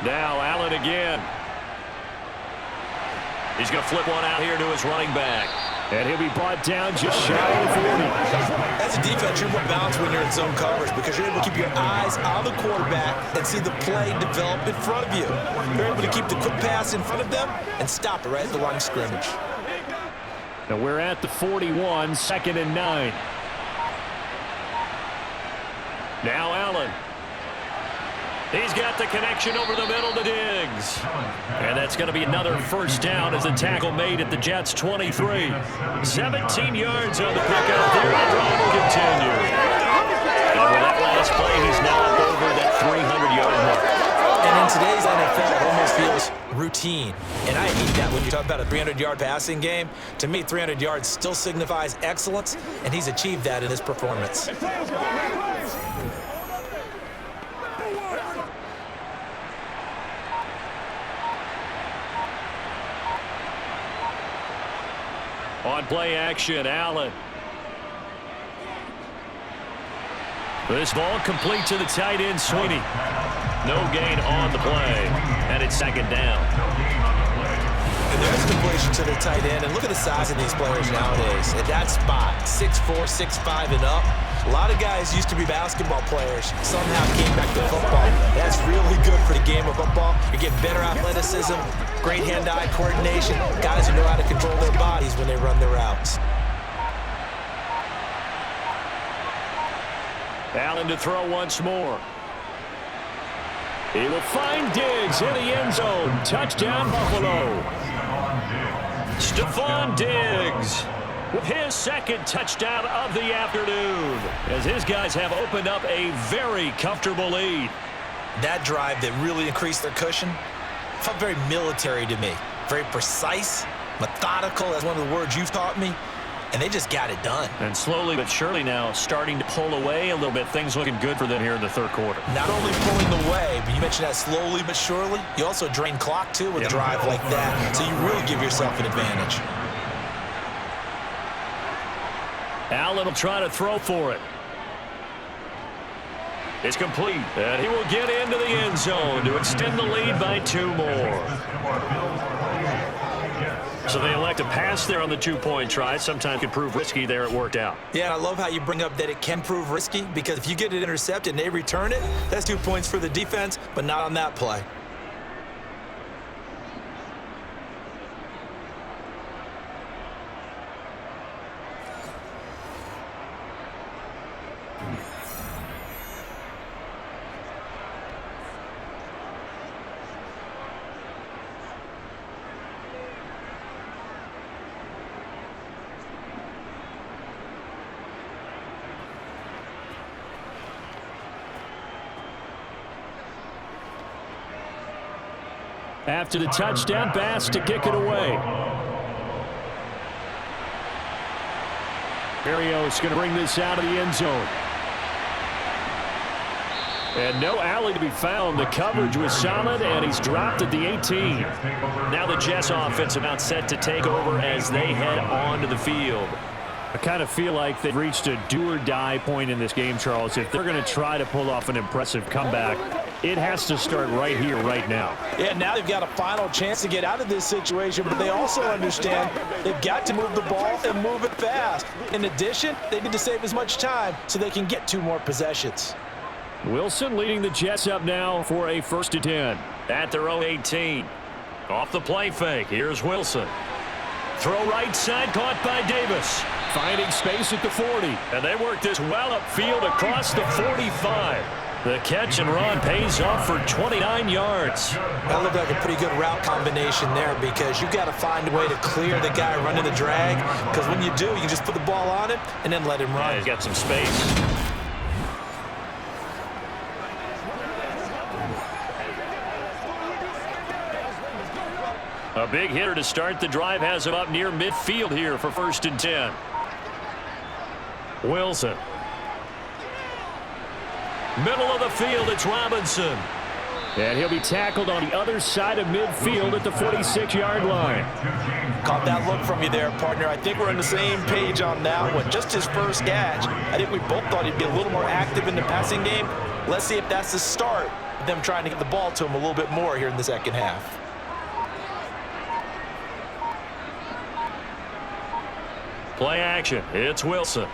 Now Allen again. He's going to flip one out here to his running back. And he'll be brought down just shy of 40.
As a defense, you're more balanced when you're in zone coverage because you're able to keep your eyes on the quarterback and see the play develop in front of you. You're able to keep the quick pass in front of them and stop it right at the line of scrimmage.
Now we're at the 41, 2nd and 9. Now Allen. He's got the connection over the middle to Diggs. And that's going to be another 1st down as the tackle made at the Jets 23. 17 yards on the pickup there. The drive will continue. And with that last play, he's now up over that 300-yard mark.
And in today's NFL, it almost feels routine. And I hate that when you talk about a 300-yard passing game. To me, 300 yards still signifies excellence, and he's achieved that in his performance.
On play action, Allen. This ball complete to the tight end, Sweeney. No gain on the play, and it's 2nd down.
And there's a completion to the tight end, and look at the size of these players nowadays. At that spot, 6'4", 6'5", and up. A lot of guys used to be basketball players, somehow came back to football. That's really good for the game of football. You're getting better athleticism, great hand-eye coordination, guys who know how to control their bodies when they run their routes.
Allen to throw once more. He will find Diggs in the end zone. Touchdown, Buffalo. Stephon Diggs with his second touchdown of the afternoon, as his guys have opened up a very comfortable lead.
That drive that really increased their cushion felt very military to me. Very precise, methodical, that's one of the words you've taught me, and they just got it done.
And slowly but surely now starting to pull away a little bit. Things looking good for them here in the third quarter.
Not only pulling away, but you mentioned that slowly but surely. You also drain clock, too, with a drive like that, so you really give yourself an advantage.
Allen will try to throw for it. It's complete, and he will get into the end zone to extend the lead by 2 more. So they elect to pass there on the 2-point try. Sometimes it can prove risky there. It worked out.
Yeah, and I love how you bring up that it can prove risky, because if you get it intercepted and they return it, that's 2 points for the defense, but not on that play.
After the touchdown, Bass to kick it away. Berrios going to bring this out of the end zone. And no alley to be found. The coverage was solid, and he's dropped at the 18. Now the Jets offense about set to take over as they head onto the field. I kind of feel like they've reached a do-or-die point in this game, Charles. If they're going to try to pull off an impressive comeback, it has to start right here, right now.
Yeah, now they've got a final chance to get out of this situation, but they also understand they've got to move the ball and move it fast. In addition, they need to save as much time so they can get 2 more possessions.
Wilson leading the Jets up now for a 1st and 10 at their own 18. Off the play fake, here's Wilson. Throw right side, caught by Davis. Finding space at the 40. And they work this well upfield across the 45. The catch and run pays off for 29 yards.
That looked like a pretty good route combination there, because you've got to find a way to clear the guy running the drag, because when you do, you can just put the ball on him and then let him run.
Yeah, he's got some space. A big hitter to start the drive has him up near midfield here for 1st and 10. Wilson. Middle of the field, it's Robinson. And he'll be tackled on the other side of midfield at the 46-yard line.
Caught that look from you there, partner. I think we're on the same page on that one. Just his first catch. I think we both thought he'd be a little more active in the passing game. Let's see if that's the start of them trying to get the ball to him a little bit more here in the second half.
Play action. It's Wilson.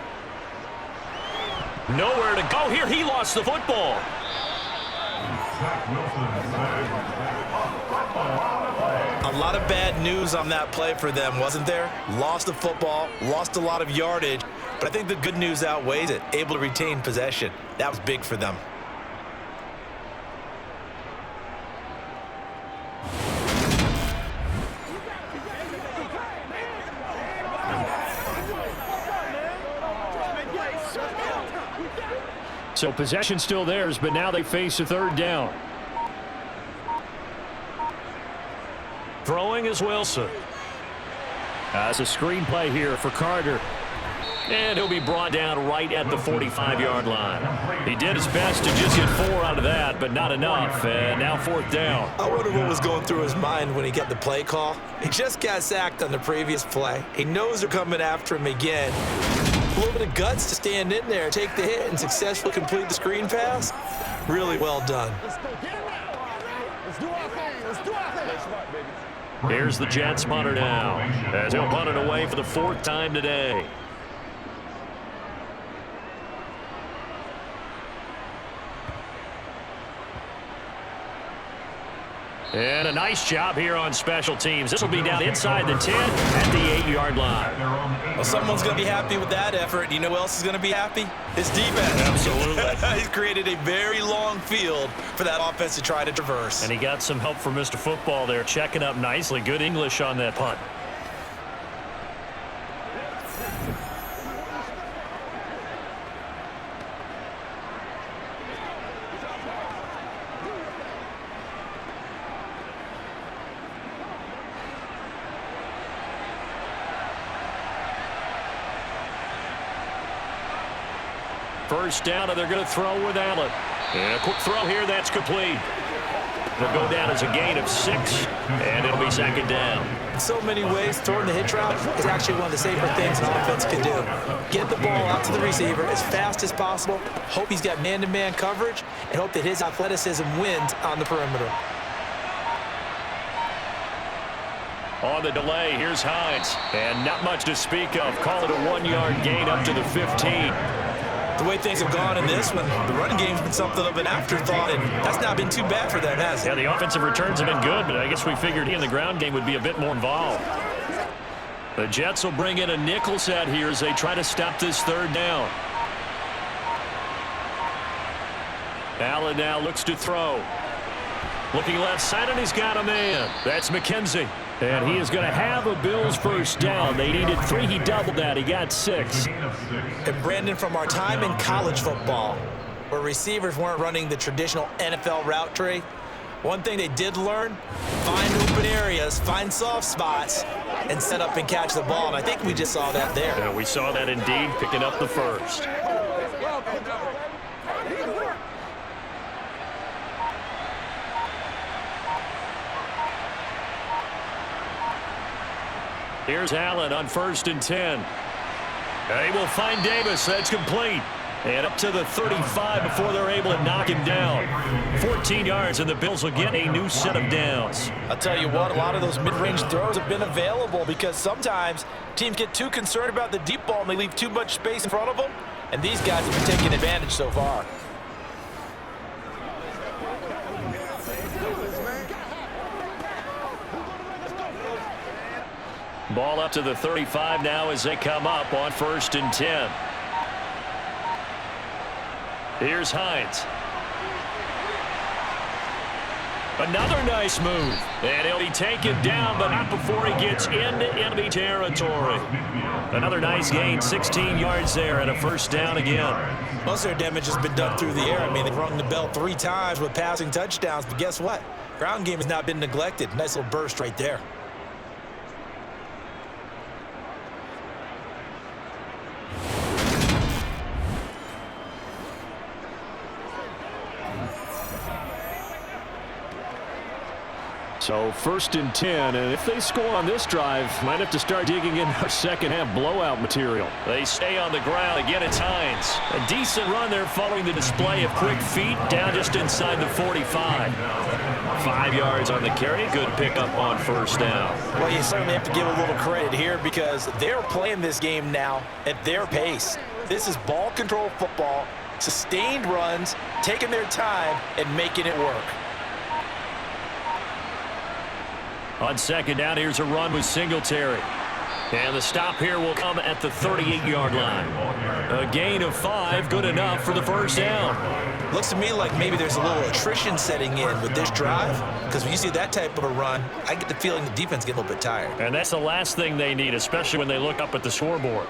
Nowhere to go here. He lost the football.
A lot of bad news on that play for them, wasn't there? Lost the football, lost a lot of yardage, but I think the good news outweighs it. Able to retain possession. That was big for them.
So possession still theirs, but now they face a 3rd down. Throwing is Wilson. That's a screenplay here for Carter. And he'll be brought down right at the 45-yard line. He did his best to just get 4 out of that, but not enough. And now 4th down.
I wonder what was going through his mind when he got the play call. He just got sacked on the previous play. He knows they're coming after him again. A little bit of guts to stand in there, take the hit, and successfully complete the screen pass. Really well done.
Here's the Jets punter now, as he'll punt it away for the 4th time today. And a nice job here on special teams. This will be down inside the 10 at the 8-yard line.
Well, someone's going to be happy with that effort. You know who else is going to be happy? His defense.
Absolutely.
He's created a very long field for that offense to try to traverse.
And he got some help from Mr. Football there, checking up nicely. Good English on that punt. First down, and they're going to throw with Allen. And a quick throw here, that's complete. It'll go down as a gain of 6, and it'll be second down.
In so many ways, throwing the hitch route is actually one of the safer things an offense can do. Get the ball out to the receiver as fast as possible, hope he's got man-to-man coverage, and hope that his athleticism wins on the perimeter.
On the delay, here's Hines. And not much to speak of. Call it a 1-yard gain up to the 15.
The way things have gone in this one, the running game's been something of an afterthought, and that's not been too bad for them, has it?
Yeah, the offensive returns have been good, but I guess we figured he in the ground game would be a bit more involved. The Jets will bring in a nickel set here as they try to stop this third down. Allen now looks to throw. Looking left side, and he's got a man. That's McKenzie. And he is going to have a Bills first down. They needed 3. He doubled that. He got 6.
And Brandon, from our time in college football, where receivers weren't running the traditional NFL route tree, one thing they did learn, find open areas, find soft spots, and set up and catch the ball. And I think we just saw that there.
Yeah, we saw that indeed, picking up the first. Here's Allen on 1st and 10. They will find Davis. That's complete. And up to the 35 before they're able to knock him down. 14 yards, and the Bills will get a new set of downs.
I'll tell you what, a lot of those mid-range throws have been available because sometimes teams get too concerned about the deep ball and they leave too much space in front of them. And these guys have been taking advantage so far.
Ball up to the 35 now as they come up on 1st and 10. Here's Hines. Another nice move. And he'll be taken down, but not before he gets into enemy territory. Another nice gain, 16 yards there, and a first down again.
Most of their damage has been done through the air. I mean, they've rung the bell 3 times with passing touchdowns, but guess what? Ground game has not been neglected. Nice little burst right there.
So 1st and 10, and if they score on this drive, might have to start digging in our second half blowout material. They stay on the ground. Again, it's Hines. A decent run there following the display of quick feet down just inside the 45. 5 yards on the carry. Good pickup on first down.
Well, you certainly have to give a little credit here because they're playing this game now at their pace. This is ball control football, sustained runs, taking their time, and making it work.
On second down, here's a run with Singletary. And the stop here will come at the 38-yard line. A gain of 5, good enough for the first down.
Looks to me like maybe there's a little attrition setting in with this drive, because when you see that type of a run, I get the feeling the defense gets a little bit tired.
And that's the last thing they need, especially when they look up at the scoreboard.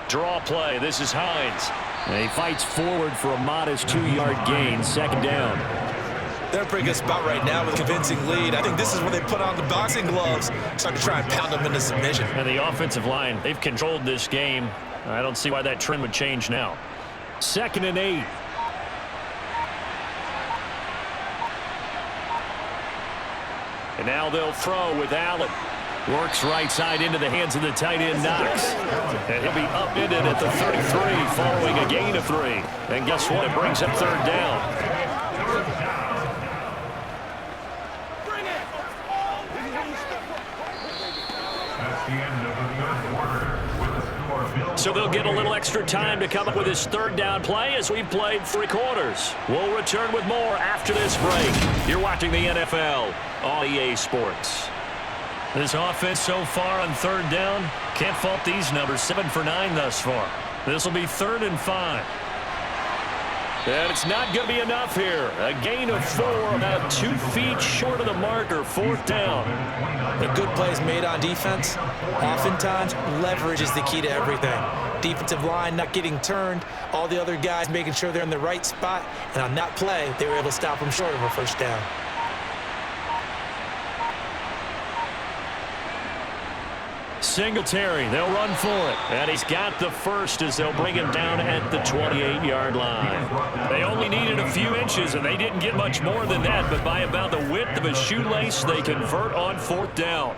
Draw play. This is Hines. And he fights forward for a modest 2-yard gain. Second down.
They're in a pretty good spot right now with a convincing lead. I think this is where they put on the boxing gloves, start to try and pound them into submission.
And the offensive line, they've controlled this game. I don't see why that trend would change now. 2nd and 8. And now they'll throw with Allen. Works right side into the hands of the tight end, Knox. And he'll be upended at the 33 following a gain of 3. And guess what? It brings up third down. So they'll get a little extra time to come up with his third down play as we've played 3 quarters. We'll return with more after this break. You're watching the NFL on EA Sports. This offense so far on third down, can't fault these numbers. 7 for 9 thus far. This will be 3rd and 5. And it's not going to be enough here. A gain of 4, about 2 feet short of the marker, 4th down.
The good plays made on defense, oftentimes leverage is the key to everything. Defensive line not getting turned, all the other guys making sure they're in the right spot, and on that play, they were able to stop them short of a 1st down.
Singletary, they'll run for it. And he's got the first as they'll bring him down at the 28-yard line. They only needed a few inches, and they didn't get much more than that, but by about the width of a shoelace, they convert on 4th down.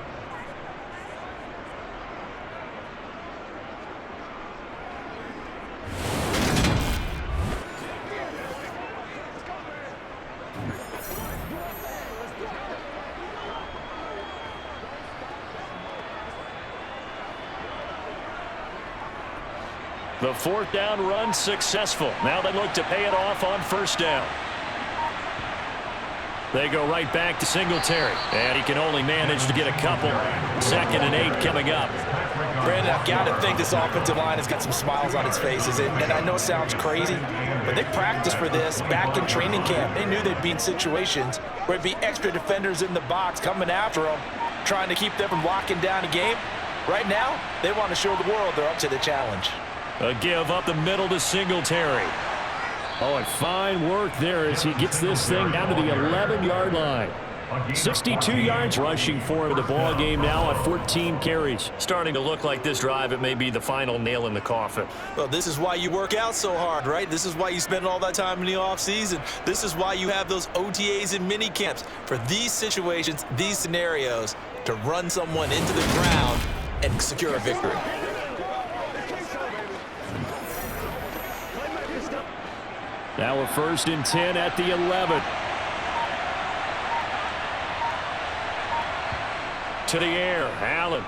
The 4th down run successful. Now they look to pay it off on 1st down. They go right back to Singletary. And he can only manage to get a couple. 2nd and 8 coming up.
Brandon, I've got to think this offensive line has got some smiles on its faces. And I know it sounds crazy, but they practiced for this back in training camp. They knew they'd be in situations where it'd be extra defenders in the box coming after them, trying to keep them from locking down a game. Right now, they want to show the world they're up to the challenge.
A give up the middle to Singletary. Oh, and fine work there as he gets this thing down to the 11-yard line. 62 yards rushing for the ball game now on 14 carries. Starting to look like this drive, it may be the final nail in the coffin.
Well, this is why you work out so hard, right? This is why you spend all that time in the offseason. This is why you have those OTAs and mini camps for these situations, these scenarios, to run someone into the ground and secure a victory.
Now a 1st and 10 at the 11. To the air, Allen.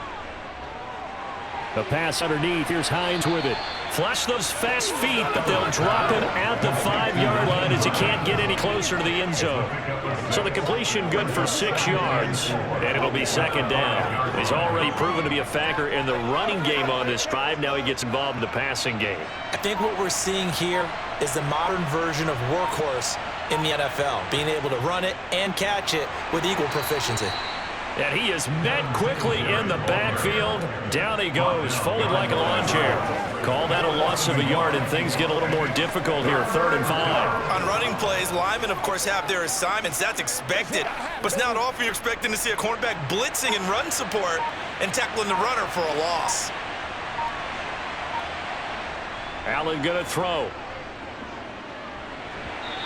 The pass underneath, here's Hines with it. Flush those fast feet, but they'll drop him at the 5-yard line as he can't get any closer to the end zone. So the completion good for 6 yards, and it'll be 2nd down. He's already proven to be a factor in the running game on this drive. Now he gets involved in the passing game.
I think what we're seeing here is the modern version of workhorse in the NFL, being able to run it and catch it with equal proficiency.
And he is met quickly in the backfield. Down he goes, folded like a lawn chair. Call that a loss of a yard, and things get a little more difficult here, 3rd and 5.
On running plays, linemen, of course, have their assignments. That's expected. But it's not often you're expecting to see a cornerback blitzing and run support and tackling the runner for a loss.
Allen going to throw.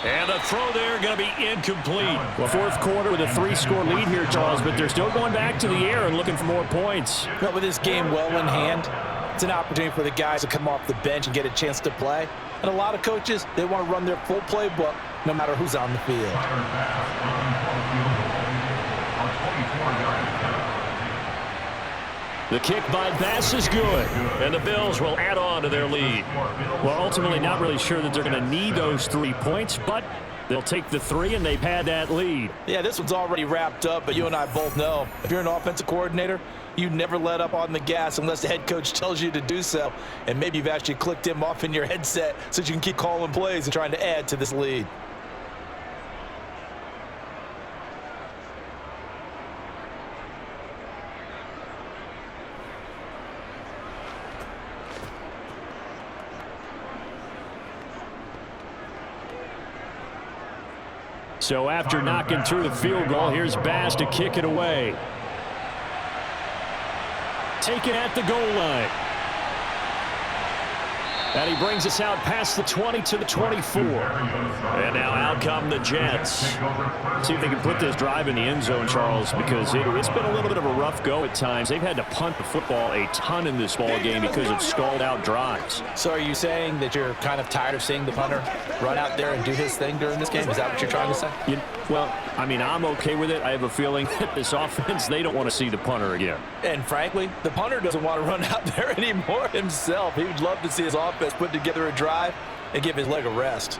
And the throw there going to be incomplete. Well, 4th quarter with a 3-score lead here, Charles, but they're still going back to the air and looking for more points.
But with this game well in hand, it's an opportunity for the guys to come off the bench and get a chance to play. And a lot of coaches, they want to run their full playbook no matter who's on the field.
The kick by Bass is good, and the Bills will add on to their lead. Well, ultimately not really sure that they're going to need those 3 points, but they'll take the 3, and they've had that lead.
Yeah, this one's already wrapped up, but you and I both know if you're an offensive coordinator, you never let up on the gas unless the head coach tells you to do so. And maybe you've actually clicked him off in your headset so you can keep calling plays and trying to add to this lead.
So after knocking through the field goal, here's Bass to kick it away. Take it at the goal line. And he brings us out past the 20 to the 24. And now out come the Jets. See if they can put this drive in the end zone, Charles, because it's been a little bit of a rough go at times. They've had to punt the football a ton in this ball game because of stalled-out drives.
So are you saying that you're kind of tired of seeing the punter run out there and do his thing during this game? Is that what you're trying to say?
Well, I mean, I'm okay with it. I have a feeling that this offense, they don't want to see the punter again.
And frankly, the punter doesn't want to run out there anymore himself. He would love to see his offense put together a drive and give his leg a rest.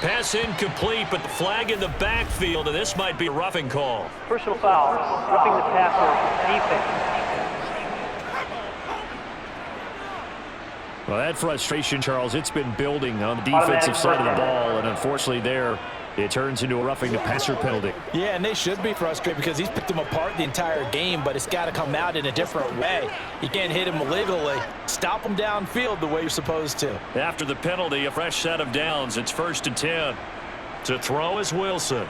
Pass incomplete, but the flag in the backfield, and this might be a roughing call.
Personal foul, roughing the passer, defense.
Well, that frustration, Charles, it's been building on the defensive side of the ball, and unfortunately there, it turns into a roughing the passer penalty.
Yeah, and they should be frustrated because he's picked them apart the entire game, but it's got to come out in a different way. You can't hit him illegally. Stop him downfield the way you're supposed to.
After the penalty, a fresh set of downs. It's 1st and 10. To throw is Wilson.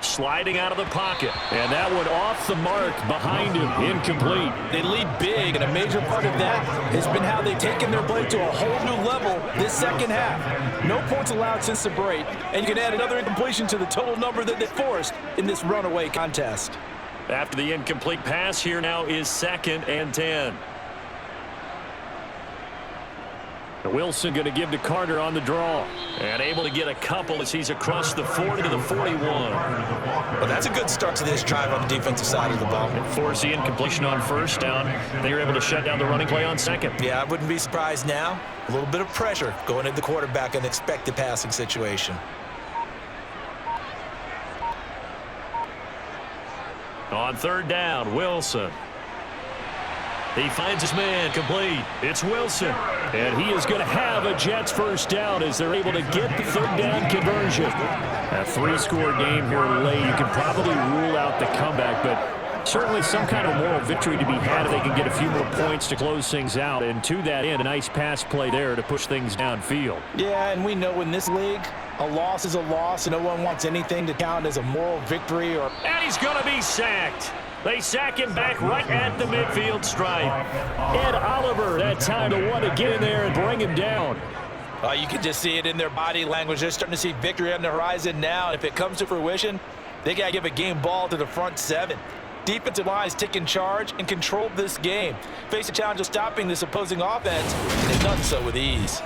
Sliding out of the pocket. And that one off the mark behind him. Incomplete.
They lead big, and a major part of that has been how they've taken their play to a whole new level this second half. No points allowed since the break, and you can add another incompletion to the total number that they forced in this runaway contest.
After the incomplete pass, here now is 2nd and 10. Wilson going to give to Carter on the draw. And able to get a couple as he's across the 40 to the 41.
Well, that's a good start to this drive on the defensive side of the ball.
And force the incompletion on 1st down. They were able to shut down the running play on 2nd.
Yeah, I wouldn't be surprised now. A little bit of pressure going into the quarterback in an expected passing situation.
On 3rd down, Wilson. He finds his man complete. It's Wilson. And he is going to have a Jets 1st down as they're able to get the 3rd down conversion. A 3-score game here late. You can probably rule out the comeback, but certainly some kind of moral victory to be had if they can get a few more points to close things out. And to that end, a nice pass play there to push things downfield.
Yeah, and we know in this league, a loss is a loss, and no one wants anything to count as a moral victory.
And he's going to be sacked. They sack him back right at the midfield stripe. Ed Oliver, that time to want to get in there and bring him down.
You can just see it in their body language. They're starting to see victory on the horizon now. If it comes to fruition, they got to give a game ball to the front 7. Defensive line is taking charge and controlled this game. Face the challenge of stopping this opposing offense, and they've done so with ease.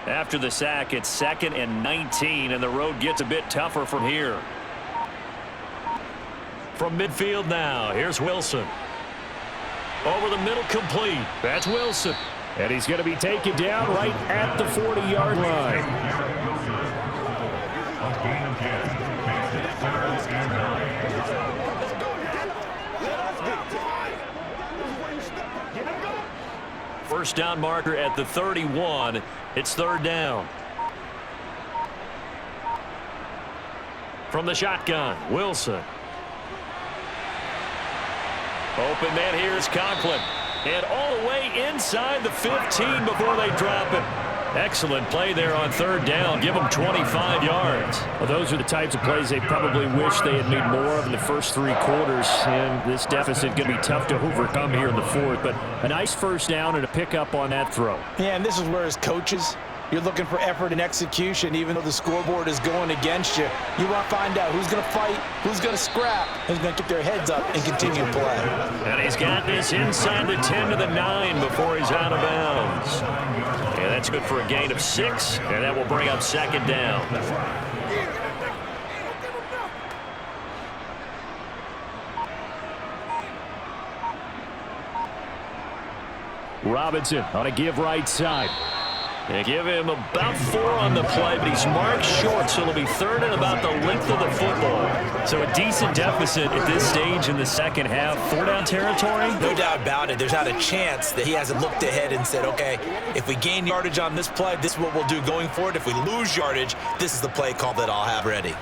After the sack, it's 2nd and 19, and the road gets a bit tougher from here. From midfield now, here's Wilson. Over the middle, complete. That's Wilson. And he's going to be taken down right at the 40-yard line. First down marker at the 31. It's 3rd down. From the shotgun, Wilson. Open man here is Conklin. And all the way inside the 15 before they drop it. Excellent play there on 3rd down. Give them 25 yards. Well, those are the types of plays they probably wish they had made more of in the first 3 quarters. And this deficit going to be tough to overcome here in the 4th. But a nice 1st down and a pickup on that throw.
Yeah, and this is where as coaches, you're looking for effort and execution, even though the scoreboard is going against you. You want to find out who's going to fight, who's going to scrap, who's going to keep their heads up and continue to play.
And he's got this inside the 10 to the 9 before he's out of bounds. And that's good for a gain of 6, and that will bring up 2nd down. Robinson on a give right side. They give him about 4 on the play, but he's marked short, so it'll be 3rd and about the length of the football. So a decent deficit at this stage in the second half. 4-down territory?
No doubt about it. There's not a chance that he hasn't looked ahead and said, okay, if we gain yardage on this play, this is what we'll do going forward. If we lose yardage, this is the play call that I'll have ready.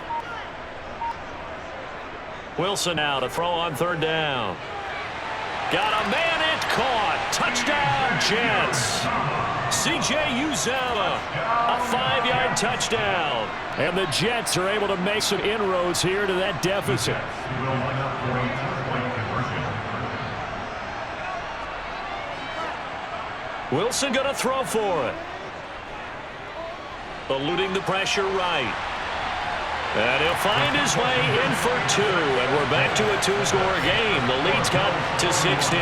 Wilson now to throw on 3rd down. Got a man and caught. Touchdown, Jets. C.J. Uzomah, a 5-yard touchdown. And the Jets are able to make some inroads here to that deficit.
Will line up for a two-point conversion.
Wilson going to throw for it. Eluding the pressure right. And he'll find his way in for 2. And we're back to a 2-score game. The lead's cut to 16.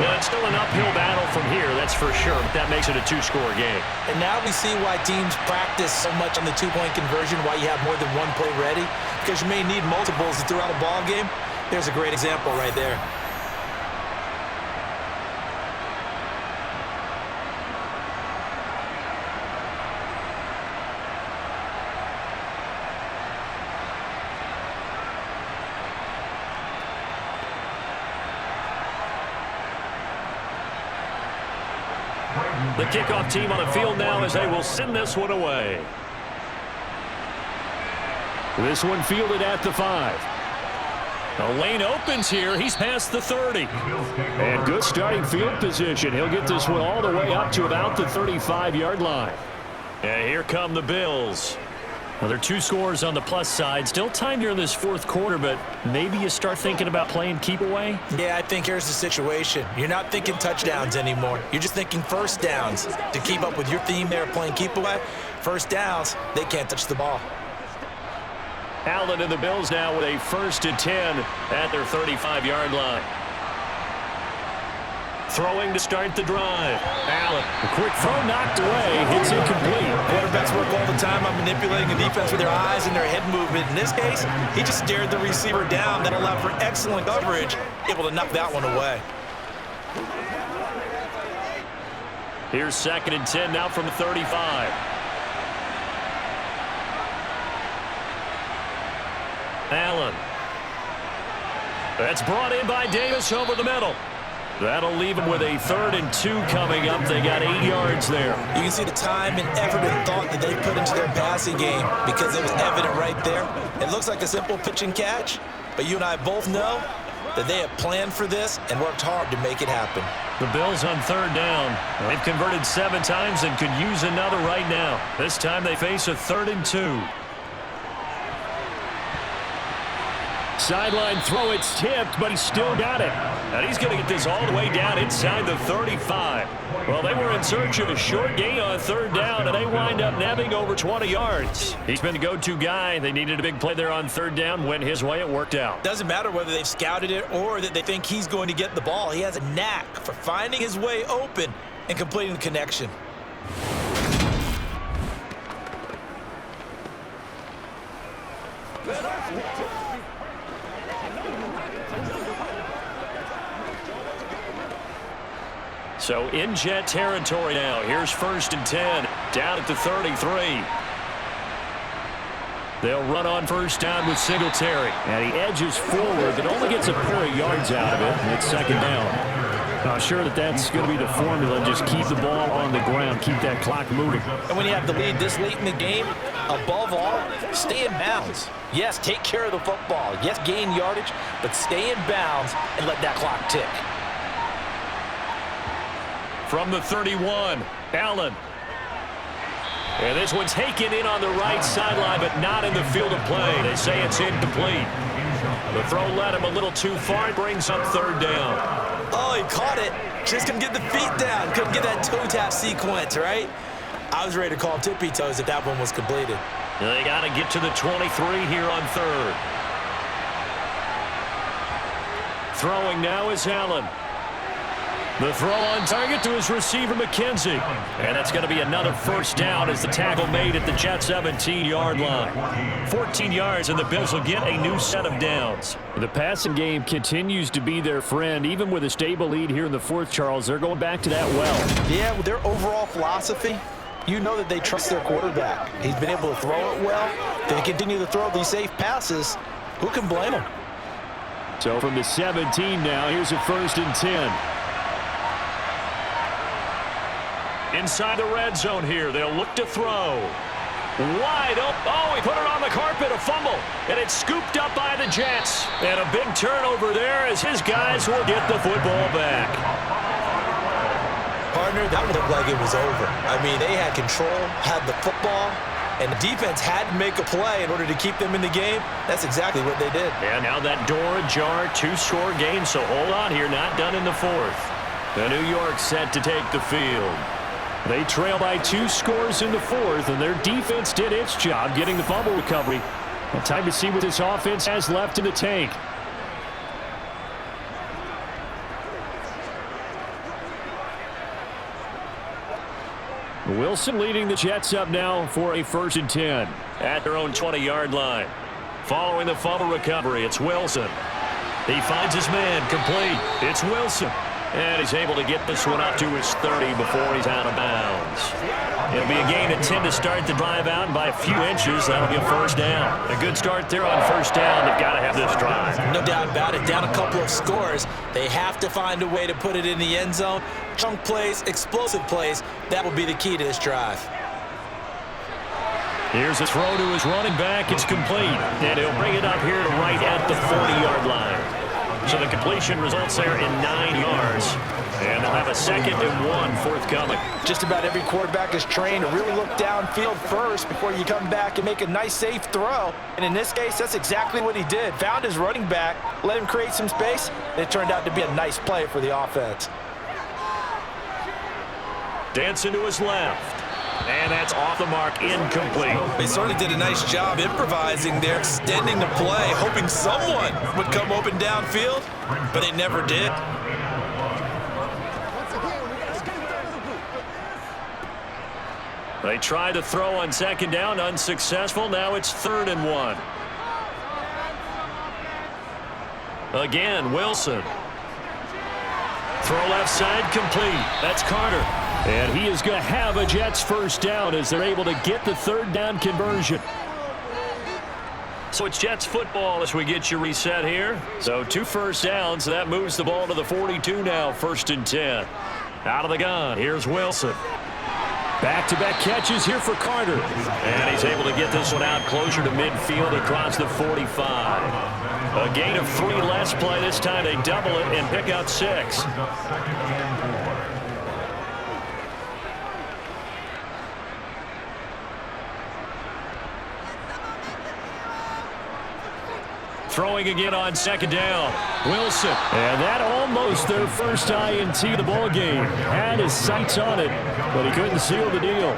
Well, it's still an uphill battle from here, that's for sure. But that makes it a 2-score game.
And now we see why teams practice so much on the two-point conversion, why you have more than one play ready. Because you may need multiples throughout a ball game. There's a great example right there.
The kickoff team on the field now as they will send this one away. This one fielded at the 5. The lane opens here. He's past the 30. And good starting field position. He'll get this one all the way up to about the 35-yard line. And here come the Bills. Well, they're 2 scores on the plus side. Still time here in this 4th quarter, but maybe you start thinking about playing keep away?
Yeah, I think here's the situation. You're not thinking touchdowns anymore. You're just thinking first downs. To keep up with your theme there playing keep away, first downs, they can't touch the ball.
Allen and the Bills now with a 1st and 10 at their 35-yard line. Throwing to start the drive. Allen, a quick throw knocked away. Hits incomplete.
Quarterbacks work all the time on manipulating the defense with their eyes and their head movement. In this case, he just stared the receiver down. That allowed for excellent coverage. Able to knock that one away.
Here's 2nd and 10 now from the 35. Allen. That's brought in by Davis over the middle. That'll leave them with a 3rd and 2 coming up. They got 8 yards there.
You can see the time and effort and thought that they put into their passing game because it was evident right there. It looks like a simple pitch and catch, but you and I both know that they have planned for this and worked hard to make it happen.
The Bills on 3rd down. They've converted 7 times and could use another right now. This time they face a 3rd and 2. Sideline throw, it's tipped, but he's still got it. And he's going to get this all the way down inside the 35. Well, they were in search of a short gain on 3rd down, and they wind up nabbing over 20 yards. He's been the go-to guy. They needed a big play there on 3rd down. Went his way. It worked out.
Doesn't matter whether they've scouted it or that they think he's going to get the ball. He has a knack for finding his way open and completing the connection.
So in Jet territory now. Here's 1st and 10 down at the 33. They'll run on 1st down with Singletary. And he edges forward, but only gets a pair of yards out of it. And it's 2nd down. Not sure that's going to be the formula. Just keep the ball on the ground. Keep that clock moving.
And when you have the lead this late in the game, above all, stay in bounds. Yes, take care of the football. Yes, gain yardage, but stay in bounds and let that clock tick.
From the 31, Allen. And this one's taken in on the right sideline, but not in the field of play. They say it's incomplete. The throw led him a little too far. It brings up 3rd down.
Oh, he caught it. Just couldn't get the feet down. Couldn't get that toe tap sequence, right? I was ready to call tippy toes if that one was completed.
They got to get to the 23 here on 3rd. Throwing now is Allen. The throw on target to his receiver, McKenzie. And that's going to be another 1st down as the tackle made at the Jet 17-yard line. 14 yards, and the Bills will get a new set of downs. The passing game continues to be their friend. Even with a stable lead here in the 4th, Charles, they're going back to that well.
Yeah, with their overall philosophy, you know that they trust their quarterback. He's been able to throw it well. They continue to throw these safe passes. Who can blame them?
So from the 17 now, here's a 1st and 10. Inside the red zone here, they'll look to throw. Wide open. Oh, he put it on the carpet, a fumble. And it's scooped up by the Jets. And a big turnover there as his guys will get the football back.
Part
Gardner, that would look like it was over. I mean, they had control, had the football, and the defense had to make a play in order to keep them in the game. That's exactly what they did.
And now that door ajar, 2-score game, so hold on here, not done in the fourth. The New York set to take the field. They trail by 2 scores in the fourth, and their defense did its job getting the fumble recovery. Well, time to see what this offense has left in the tank. Wilson leading the Jets up now for a 1st and 10 at their own 20-yard line. Following the fumble recovery, it's Wilson. He finds his man complete. It's Wilson. And he's able to get this one up to his 30 before he's out of bounds. It'll be a gain of 10 to start the drive out, and by a few inches, that'll be a 1st down. A good start there on 1st down. They've got to have this drive.
No doubt about it. Down a couple of scores. They have to find a way to put it in the end zone. Chunk plays, explosive plays. That will be the key to this drive.
Here's a throw to his running back. It's complete. And he'll bring it up here to right at the 40-yard line. So the completion results there in 9 yards. And they'll have a 2nd and 1 forthcoming.
Just about every quarterback is trained to really look downfield first before you come back and make a nice, safe throw. And in this case, that's exactly what he did. Found his running back, let him create some space, and it turned out to be a nice play for the offense.
Dancing to his left. And that's off the mark, incomplete.
They certainly did a nice job improvising there, extending the play, hoping someone would come open downfield, but they never did.
They tried to throw on 2nd down, unsuccessful. Now it's 3rd and 1. Again, Wilson. Throw left side, complete. That's Carter. And he is going to have a Jets 1st down as they're able to get the 3rd down conversion. So it's Jets football as we get you reset here. So 2 first downs. That moves the ball to the 42 now, 1st and 10. Out of the gun, here's Wilson. Back-to-back catches here for Carter. And he's able to get this one out closer to midfield across the 45. A gain of 3 less play. This time they double it and pick up 6. Throwing again on 2nd down. Wilson. And that almost their first INT of the ball game. Had his sights on it, but he couldn't seal the deal.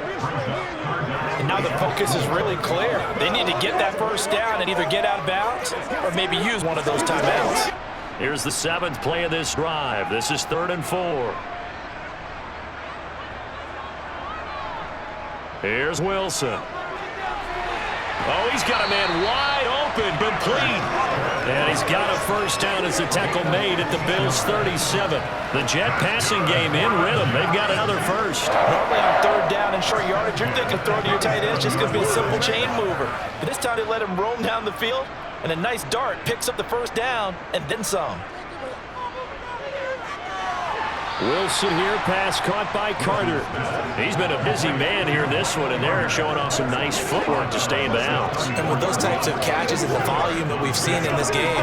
And now the focus is really clear. They need to get that 1st down and either get out of bounds or maybe use one of those timeouts.
Here's the 7th play of this drive. This is 3rd and 4. Here's Wilson. Oh, he's got a man wide open, complete. And he's got a 1st down as the tackle made at the Bills' 37. The Jet passing game in rhythm. They've got another 1st.
Normally on 3rd down and short yardage, you're thinking throw to your tight end. It's just going to be a simple chain mover. But this time they let him roam down the field, and a nice dart picks up the 1st down and then some.
Wilson here, pass caught by Carter. He's been a busy man here in this one, and they're showing off some nice footwork to stay in bounds.
And with those types of catches and the volume that we've seen in this game,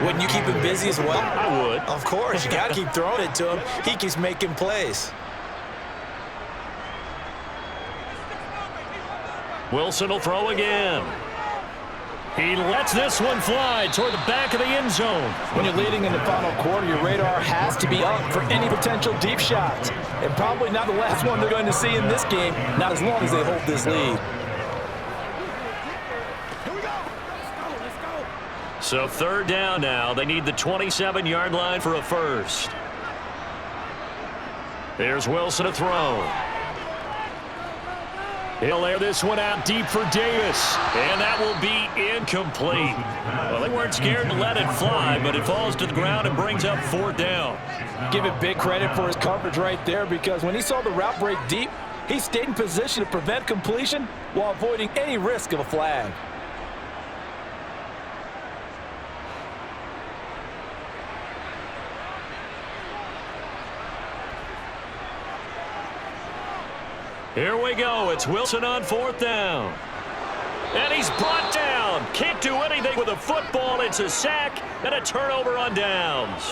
wouldn't you keep him busy as well?
I would.
Of course, you got to keep throwing it to him. He keeps making plays.
Wilson will throw again. He lets this one fly toward the back of the end zone.
When you're leading in the final quarter, your radar has to be up for any potential deep shots. And probably not the last one they're going to see in this game, not as long as they hold this lead.
So 3rd down now. They need the 27-yard line for a 1st. There's Wilson to throw. He'll air this one out deep for Davis, and that will be incomplete. Well, they weren't scared to let it fly, but it falls to the ground and brings up 4th down.
Give it big credit for his coverage right there, because when he saw the route break deep, he stayed in position to prevent completion while avoiding any risk of a flag.
Here we go. It's Wilson on 4th down. And he's brought down. Can't do anything with a football. It's a sack and a turnover on downs.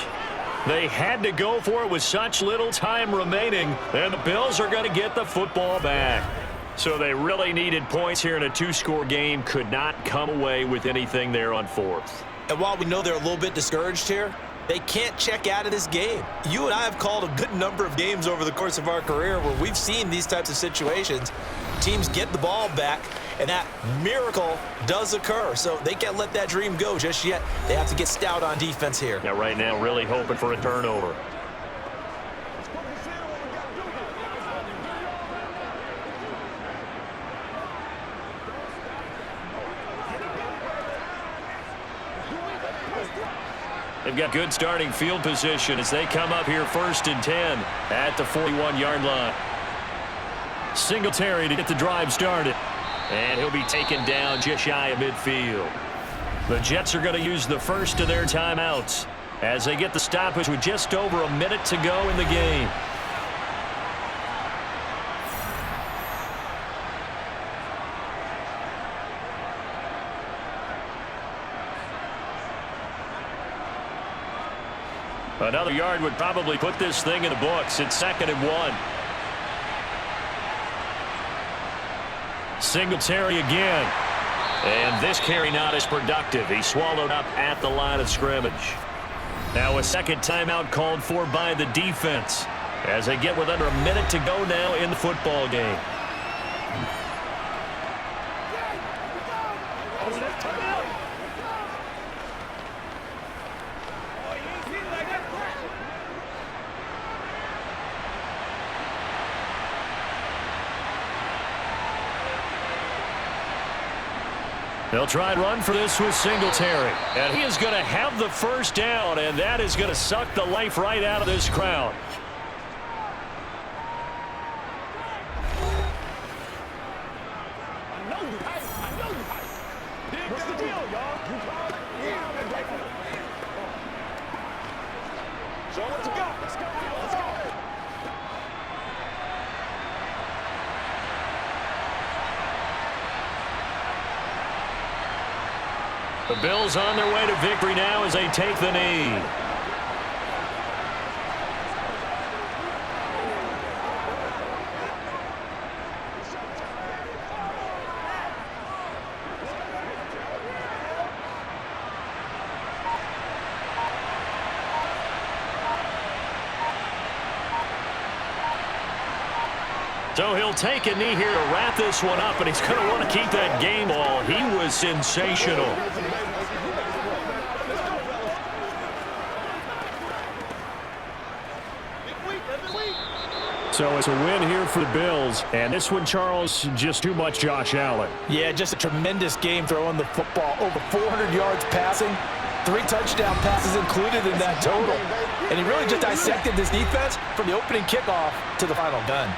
They had to go for it with such little time remaining, and the Bills are going to get the football back. So they really needed points here in a two-score game, could not come away with anything there on fourth.
And while we know they're a little bit discouraged here, they can't check out of this game. You and I have called a good number of games over the course of our career where we've seen these types of situations. Teams get the ball back, and that miracle does occur. So they can't let that dream go just yet. They have to get stout on defense here.
Now, right now, really hoping for a turnover. They've got good starting field position as they come up here 1st and 10 at the 41-yard line. Singletary to get the drive started. And he'll be taken down just shy of midfield. The Jets are going to use the first of their timeouts as they get the stoppage with just over a minute to go in the game. Another yard would probably put this thing in the books. It's 2nd and 1. Singletary again. And this carry not as productive. He swallowed up at the line of scrimmage. Now a second timeout called for by the defense as they get with under a minute to go now in the football game. They'll try and run for this with Singletary. And he is going to have the first down, and that is going to suck the life right out of this crowd.
What's the deal, y'all? Show what you got. Let's go. Let's go.
The Bills on their way to victory now as they take the knee. So he'll take a knee here to wrap this one up, and he's going to want to keep that game ball. He was sensational. So it's a win here for the Bills. And this one, Charles, just too much Josh Allen.
Yeah, just a tremendous game throwing the football. Over 400 yards passing. 3 touchdown passes included in that total. And he really just dissected this defense from the opening kickoff to the final gun.